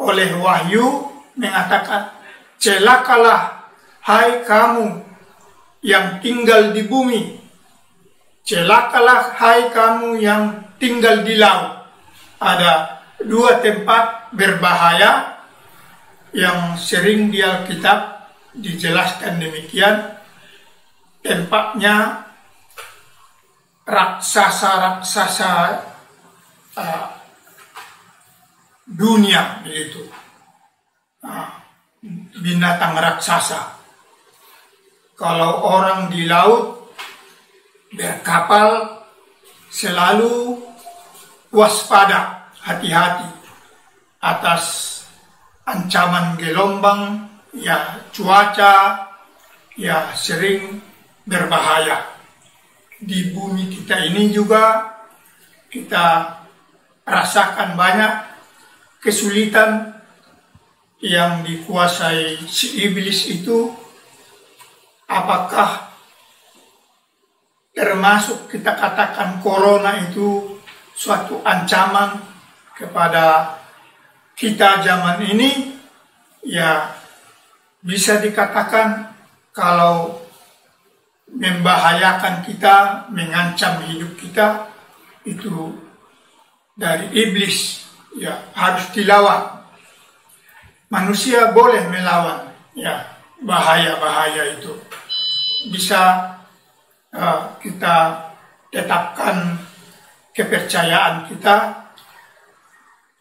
[SPEAKER 5] oleh Wahyu mengatakan, celakalah hai kamu yang tinggal di bumi, celakalah hai kamu yang tinggal di laut. Ada dua tempat berbahaya yang sering di Alkitab dijelaskan demikian. Tempatnya raksasa-raksasa dunia, begitu. Binatang raksasa. Kalau orang di laut berkapal selalu waspada, hati-hati atas ancaman gelombang, ya cuaca, ya sering berbahaya. Di bumi kita ini juga kita rasakan banyak kesulitan yang dikuasai si iblis itu. Apakah termasuk kita katakan corona itu suatu ancaman kepada kita zaman ini? Ya, bisa dikatakan kalau membahayakan kita, mengancam hidup kita, itu dari iblis, ya harus dilawan. Manusia boleh melawan, ya bahaya-bahaya itu. Bisa kita tetapkan kepercayaan kita,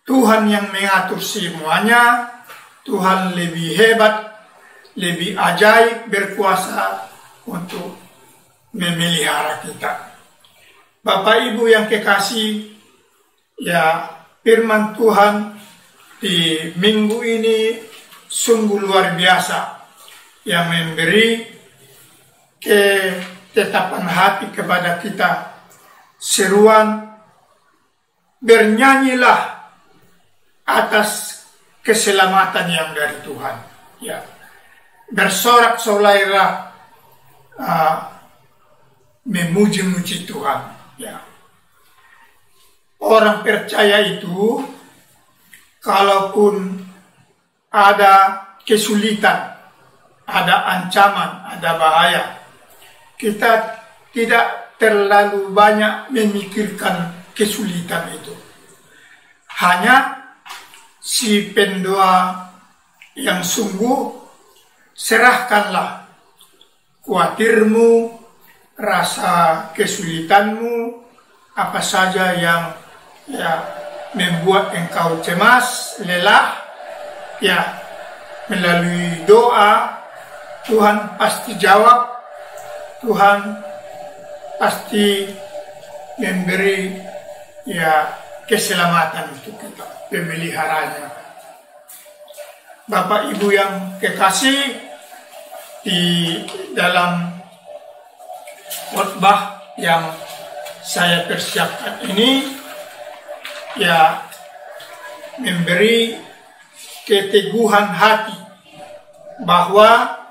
[SPEAKER 5] Tuhan yang mengatur semuanya, Tuhan lebih hebat, lebih ajaib, berkuasa untuk memelihara kita. Bapak Ibu yang kekasih, ya firman Tuhan di minggu ini sungguh luar biasa, yang memberi ketetapan hati kepada kita. Seruan, bernyanyilah atas keselamatan yang dari Tuhan. Ya, bersorak-sorailah, memuji-muji Tuhan. Ya. Orang percaya itu, kalaupun ada kesulitan, ada ancaman, ada bahaya, kita tidak terlalu banyak memikirkan kesulitan itu. Hanya si pendoa yang sungguh, serahkanlah khawatirmu, rasa kesulitanmu, apa saja yang ya membuat engkau cemas, lelah, ya melalui doa Tuhan pasti jawab, Tuhan pasti memberi ya keselamatan untuk kita, pemeliharanya. Bapak Ibu yang kekasih, di dalam khotbah yang saya persiapkan ini, ya memberi keteguhan hati bahwa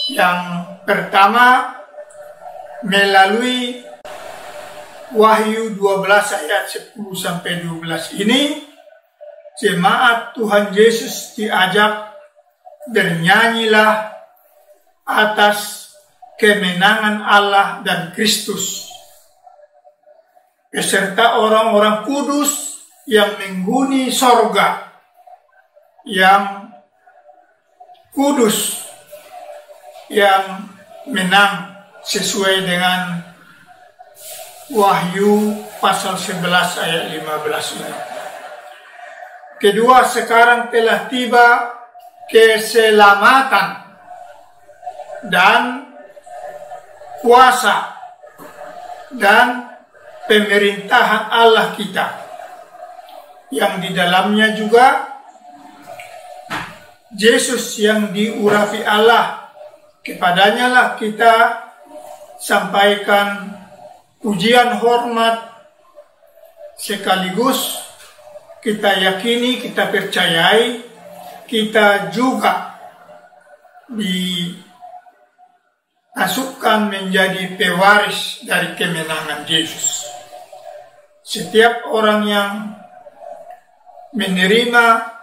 [SPEAKER 5] yang pertama, melalui Wahyu 12 ayat 10-12 ini, jemaat Tuhan Yesus diajak bernyanyilah atas kemenangan Allah dan Kristus, beserta orang-orang kudus yang menghuni sorga, yang kudus yang menang sesuai dengan Wahyu pasal 11 ayat 15 ini. Kedua, sekarang telah tiba keselamatan dan kuasa dan pemerintahan Allah kita, yang di dalamnya juga Yesus yang diurapi Allah, kepadanya lah kita sampaikan pujian hormat, sekaligus kita yakini, kita percayai, kita juga dimasukkan menjadi pewaris dari kemenangan Yesus. Setiap orang yang menerima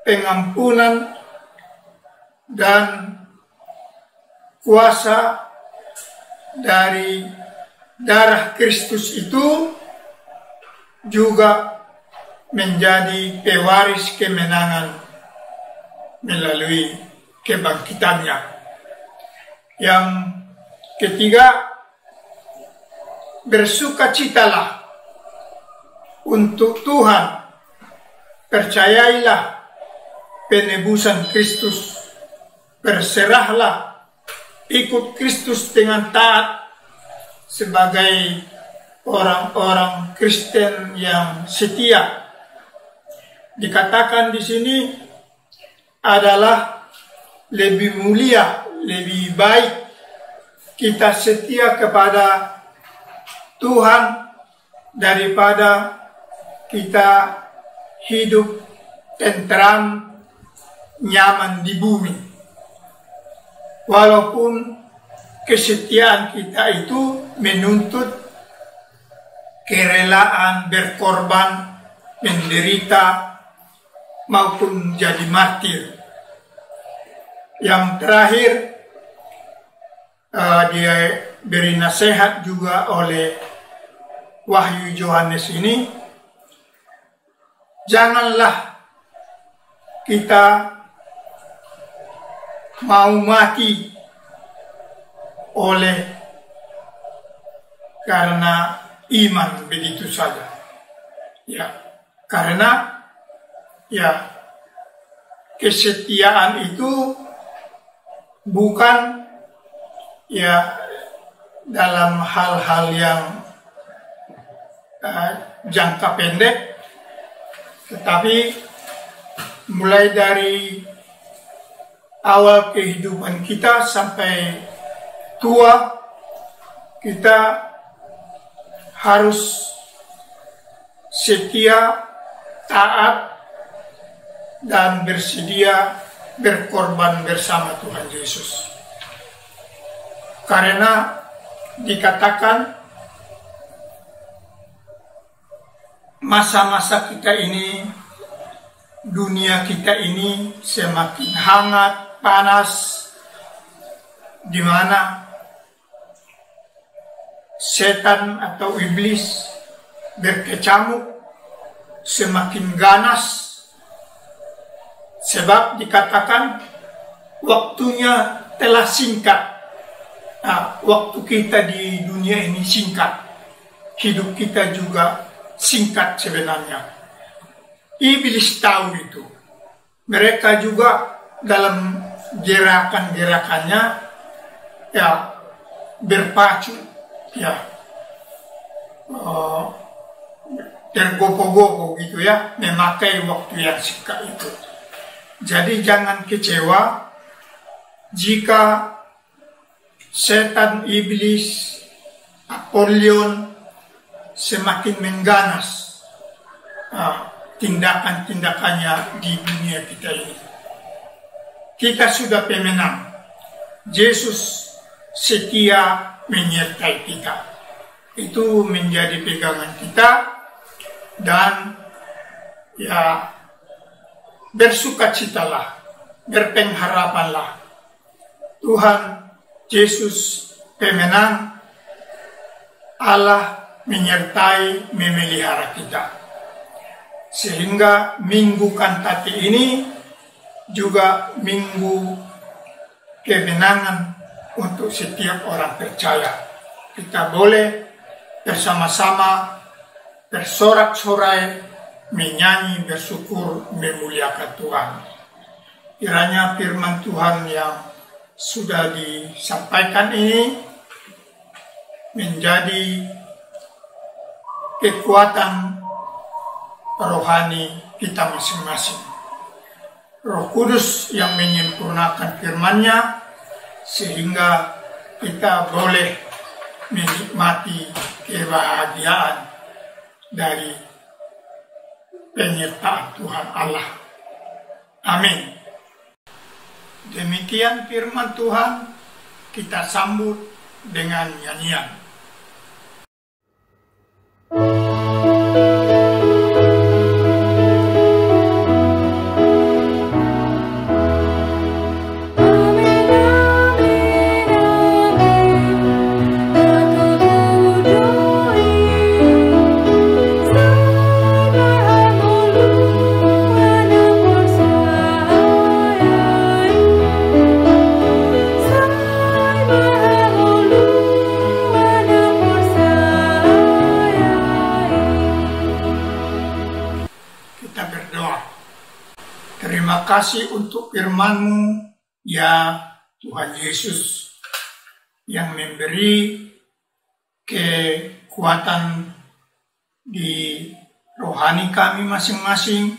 [SPEAKER 5] pengampunan dan kuasa dari darah Kristus itu juga menjadi pewaris kemenangan melalui kebangkitannya. Yang ketiga, bersukacitalah untuk Tuhan, percayailah penebusan Kristus, berserahlah, ikut Kristus dengan taat sebagai orang-orang Kristen yang setia. Dikatakan di sini adalah lebih mulia, lebih baik kita setia kepada Tuhan daripada kita hidup tentram, nyaman di bumi. Walaupun kesetiaan kita itu menuntut kerelaan berkorban, menderita, maupun jadi martir. Yang terakhir, dia beri nasihat juga oleh Wahyu Yohanes ini, janganlah kita mau mati oleh karena iman begitu saja. Ya, karena ya kesetiaan itu bukan ya dalam hal-hal yang jangka pendek, tetapi mulai dari awal kehidupan kita sampai tua, kita harus setia, taat, dan bersedia berkorban bersama Tuhan Yesus. Karena dikatakan masa-masa kita ini, dunia kita ini semakin hangat, panas, di mana setan atau iblis berkecamuk, semakin ganas. Sebab dikatakan waktunya telah singkat. Nah, waktu kita di dunia ini singkat, hidup kita juga singkat sebenarnya. Iblis tahu itu. Mereka juga dalam gerakan-gerakannya ya berpacu, ya tergopoh-gopoh gitu ya, memakai waktu yang singkat itu. Jadi jangan kecewa jika setan, iblis, Apollyon semakin mengganas tindakan-tindakannya di dunia kita ini. Kita sudah pemenang. Yesus setia menyertai kita. Itu menjadi pegangan kita, dan ya bersukacitalah, berpengharapanlah. Tuhan Yesus pemenang, Allah menyertai, memelihara kita. Sehingga minggu Kantati ini juga minggu kemenangan untuk setiap orang percaya. Kita boleh bersama-sama bersorak-sorai, menyanyi, bersyukur, memuliakan Tuhan. Kiranya firman Tuhan yang sudah disampaikan ini menjadi kekuatan rohani kita masing-masing. Roh Kudus yang menyempurnakan firman-Nya sehingga kita boleh menikmati kebahagiaan dari penyertaan Tuhan Allah. Amin. Demikian firman Tuhan, kita sambut dengan nyanyian. Terima kasih untuk firman-Mu, ya Tuhan Yesus, yang memberi kekuatan di rohani kami masing-masing.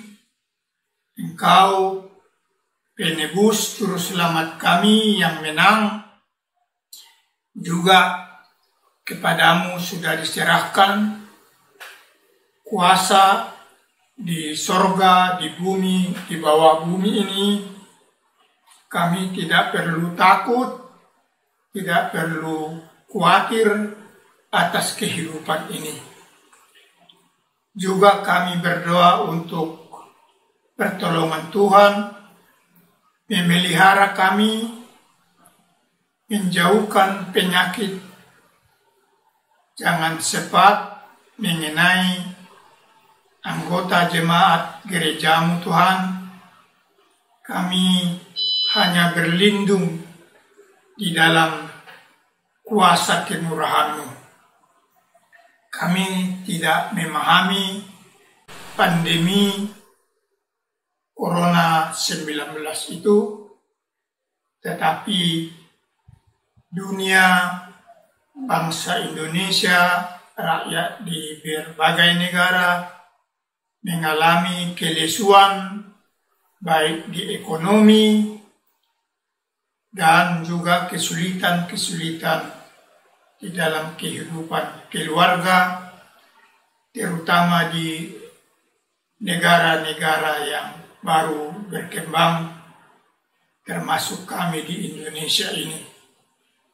[SPEAKER 5] Engkau penebus juru selamat kami yang menang, juga kepadamu sudah diserahkan kuasa di sorga, di bumi, di bawah bumi ini. Kami tidak perlu takut, tidak perlu khawatir atas kehidupan ini. Juga kami berdoa untuk pertolongan Tuhan, memelihara kami, menjauhkan penyakit, jangan sempat mengenai anggota jemaat gerejamu Tuhan. Kami hanya berlindung di dalam kuasa kemurahan-Mu. Kami tidak memahami pandemi Corona-19 itu, tetapi dunia, bangsa Indonesia, rakyat di berbagai negara mengalami kelesuan baik di ekonomi dan juga kesulitan-kesulitan di dalam kehidupan keluarga, terutama di negara-negara yang baru berkembang, termasuk kami di Indonesia ini.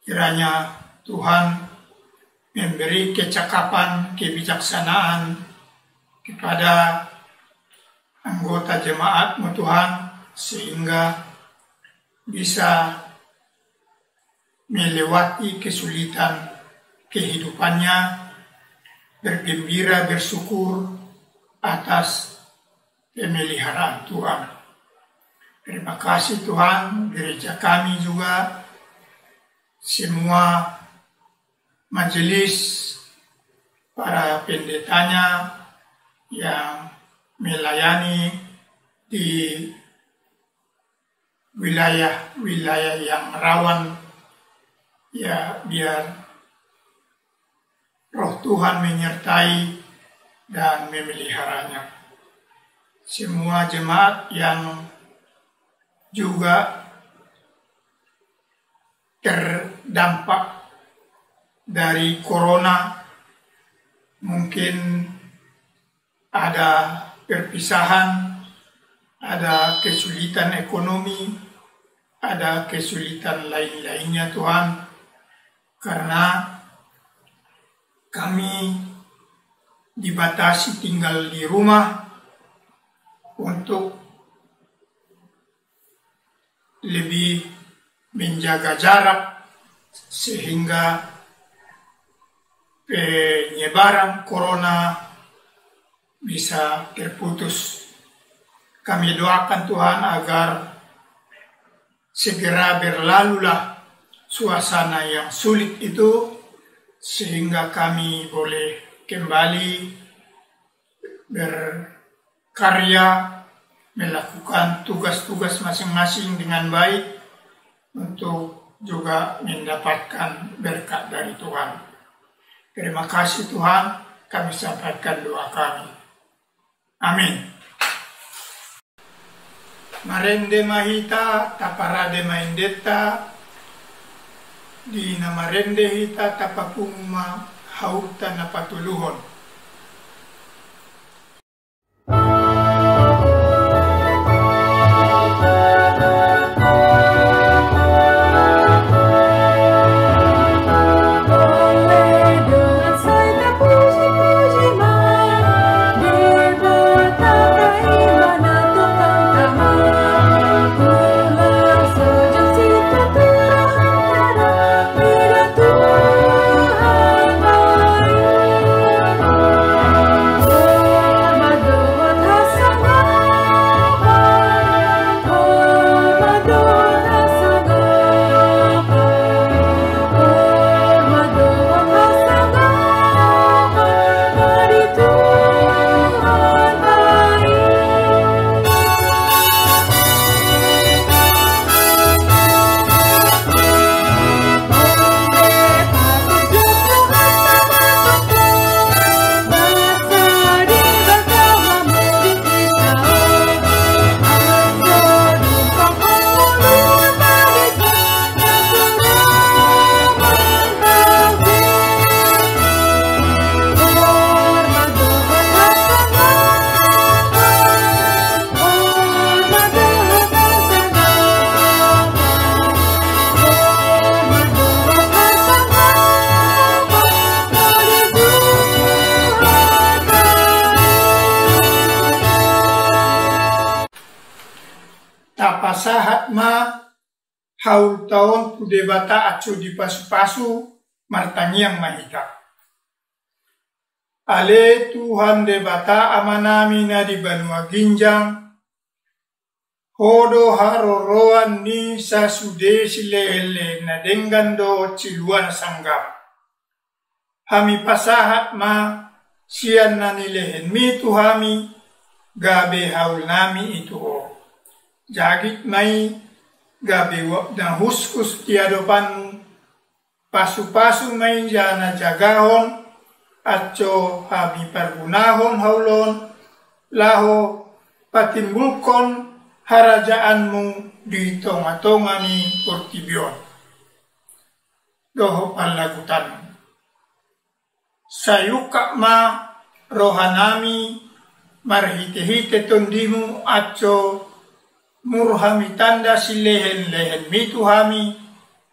[SPEAKER 5] Kiranya Tuhan memberi kecakapan, kebijaksanaan kepada anggota jemaat-Mu Tuhan, sehingga bisa melewati kesulitan kehidupannya, bergembira, bersyukur atas pemeliharaan Tuhan. Terima kasih Tuhan, gereja kami juga, semua majelis, para pendetanya yang melayani di wilayah-wilayah yang rawan, ya biar Roh Tuhan menyertai dan memeliharanya. Semua jemaat yang juga terdampak dari corona, mungkin ada perpisahan, ada kesulitan ekonomi, ada kesulitan lain-lainnya Tuhan, karena kami dibatasi tinggal di rumah untuk lebih menjaga jarak, sehingga penyebaran corona bisa terputus. Kami doakan Tuhan agar segera berlalulah suasana yang sulit itu, sehingga kami boleh kembali berkarya, melakukan tugas-tugas masing-masing dengan baik untuk juga mendapatkan berkat dari Tuhan. Terima kasih Tuhan, kami sampaikan doa kami. Amin. Marende mahita taparade maindeta di nama rende hita tapapuma hauta napatuluhon. Tapasahat ma haul taon pudebata acu di pasu-pasu martangiang mahita. Ale Tuhan debata amanami na di Banua Ginjang, hodo haroroan ni sa sude silele na denggando ciluan sanggap. Hami pasahat ma sian na nilehen mi tuhami gabe haul nami itu o. Jagit mai gabe dan huskus tiadopan pasu-pasu mai jana jagahon aco habi pergunahon haulon laho patimbulkon harajaanmu di tonga-tongani portibion doho palagutan sayuka ma rohanami marhite-hite tondimu aco murhami tanda si lehen-lehen mituhami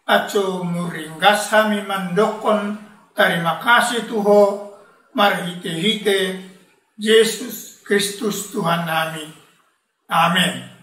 [SPEAKER 5] aco muringgas hami mandokon terima kasih Tuho marhite-hite Yesus Kristus Tuhan nami. Amin.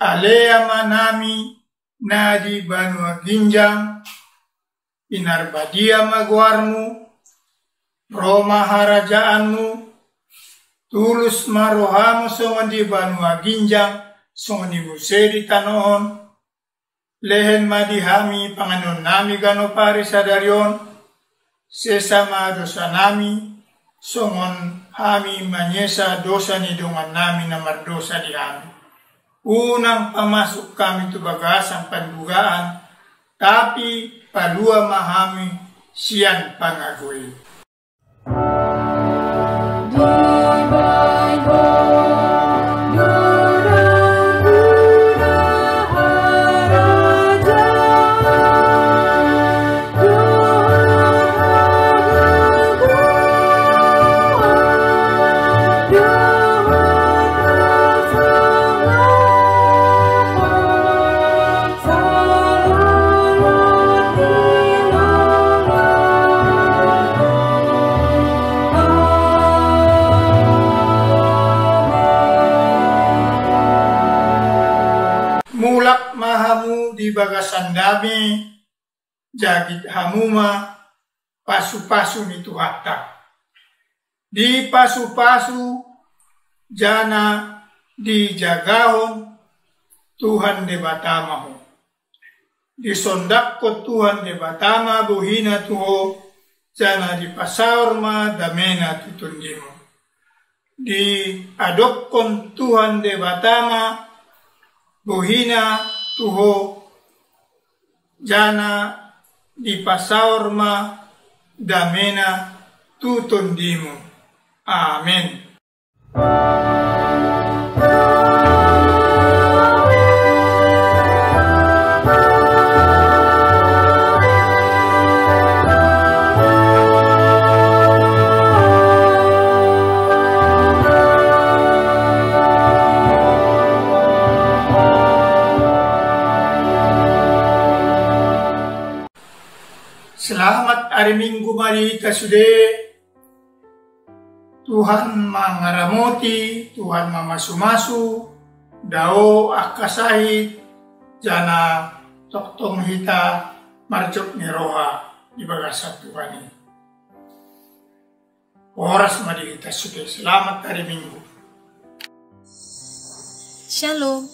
[SPEAKER 5] Alea manami nadi Banua Ginjang inarbadia magwarmu Roma harajaanmu tulus marohamu songon di Banua Ginjang songon di musedi tanohon lehen madihami panganon nami gano pari sadarion sesama dosa nami, songon kami menyesa dosa ni dengan nami namar dosa di kami. Unang pamasuk kami tu bagasan pandugaan, tapi palua mahami sian pangagui. Mulak mahamu di bagasan dami, jagit hamuma, pasu-pasu nitu hatta. Di pasu-pasu, jana di jagahon, Tuhan de batamahu. Di sondakko Tuhan de batama buhina tuho, jana di pasaurma damena tutundimu. Di adopkon Tuhan de batama, buhina tuho jana di pasaurma damena tutundimu. Amin. Selamat hari Minggu mari kasude. Tuhan mangaramoti, Tuhan mamasu-masu, dao akasahit, jana toktong hita marjok niroha di bagasa Tuhan ini. Horas mari kasude. Selamat hari Minggu.
[SPEAKER 6] Shalom,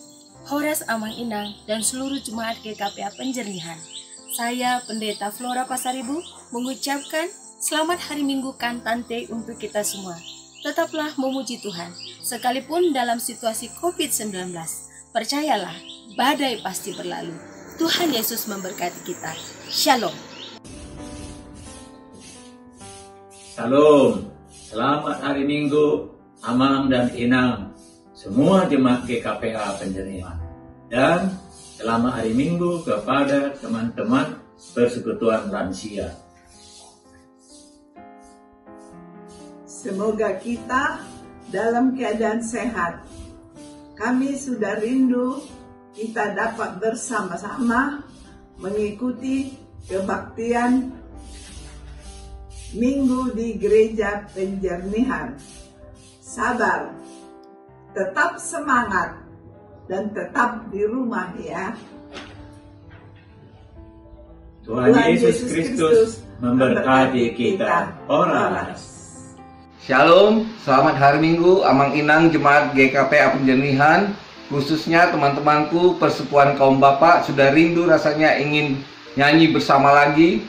[SPEAKER 6] Horas Amang Inang dan seluruh jemaat GKPA Penjernihan. Saya Pendeta Flora Pasaribu mengucapkan selamat hari Minggu Kantante untuk kita semua. Tetaplah memuji Tuhan, sekalipun dalam situasi COVID-19. Percayalah, badai pasti berlalu. Tuhan Yesus memberkati kita. Shalom.
[SPEAKER 7] Shalom, selamat hari Minggu, Amang dan Inang, semua jemaat GKPA Penjernihan. Dan selamat hari Minggu kepada teman-teman Persekutuan Lansia.
[SPEAKER 8] Semoga kita dalam keadaan sehat. Kami sudah rindu kita dapat bersama-sama mengikuti kebaktian Minggu di Gereja Penjernihan. Sabar, tetap semangat, dan tetap di rumah ya.
[SPEAKER 7] Tuhan Yesus Kristus memberkati kita. Horas.
[SPEAKER 9] Shalom, selamat hari Minggu Amang Inang Jemaat GKPA Penjernihan, khususnya teman-temanku Persekutuan Kaum Bapak. Sudah rindu rasanya ingin nyanyi bersama lagi.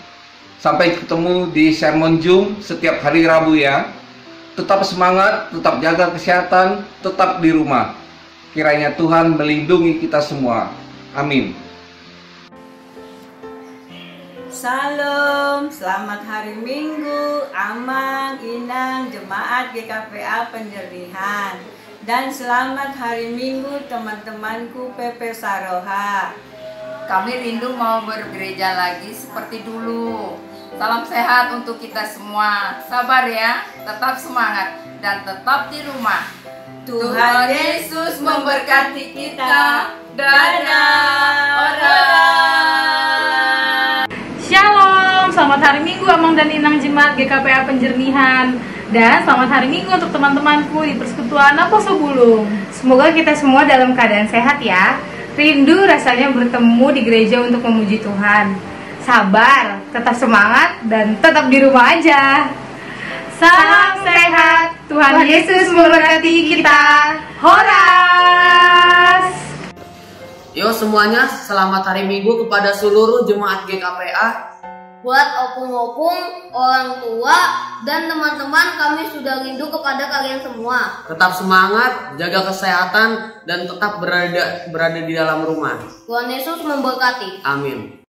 [SPEAKER 9] Sampai ketemu di sermon Zoom setiap hari Rabu ya. Tetap semangat, tetap jaga kesehatan, tetap di rumah. Kiranya Tuhan melindungi kita semua. Amin.
[SPEAKER 10] Salam, selamat hari Minggu, Amang, Inang, Jemaat GKPA Penjernihan. Dan selamat hari Minggu teman-temanku PP Saroha.
[SPEAKER 11] Kami rindu mau bergereja lagi seperti dulu. Salam sehat untuk kita semua. Sabar ya, tetap semangat dan tetap di rumah.
[SPEAKER 10] Tuhan Yesus memberkati kita. Dadah.
[SPEAKER 12] Shalom, selamat hari Minggu Amang dan Inang Jemaat GKPA Penjernihan. Dan selamat hari Minggu untuk teman-temanku di Persekutuan Apostle Bulung. Semoga kita semua dalam keadaan sehat ya. Rindu rasanya bertemu di gereja untuk memuji Tuhan. Sabar, tetap semangat, dan tetap di rumah aja. Salam sehat, Tuhan Yesus memberkati kita. Horas.
[SPEAKER 13] Yo semuanya, selamat hari Minggu kepada seluruh jemaat GKPA. Buat opung-opung, orang tua, dan teman-teman, kami sudah rindu kepada kalian semua.
[SPEAKER 14] Tetap semangat, jaga kesehatan, dan tetap berada di dalam rumah.
[SPEAKER 13] Tuhan Yesus memberkati.
[SPEAKER 14] Amin.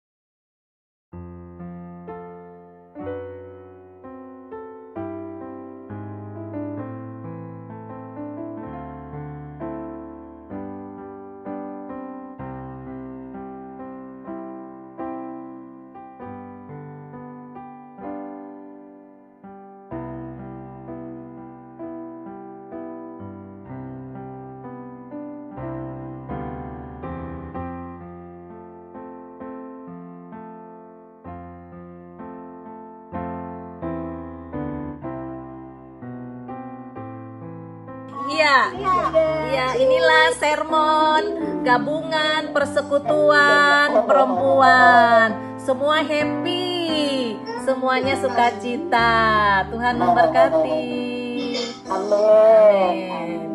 [SPEAKER 15] Iya, inilah sermon gabungan persekutuan perempuan. Semua happy, semuanya sukacita. Tuhan memberkati. Amin.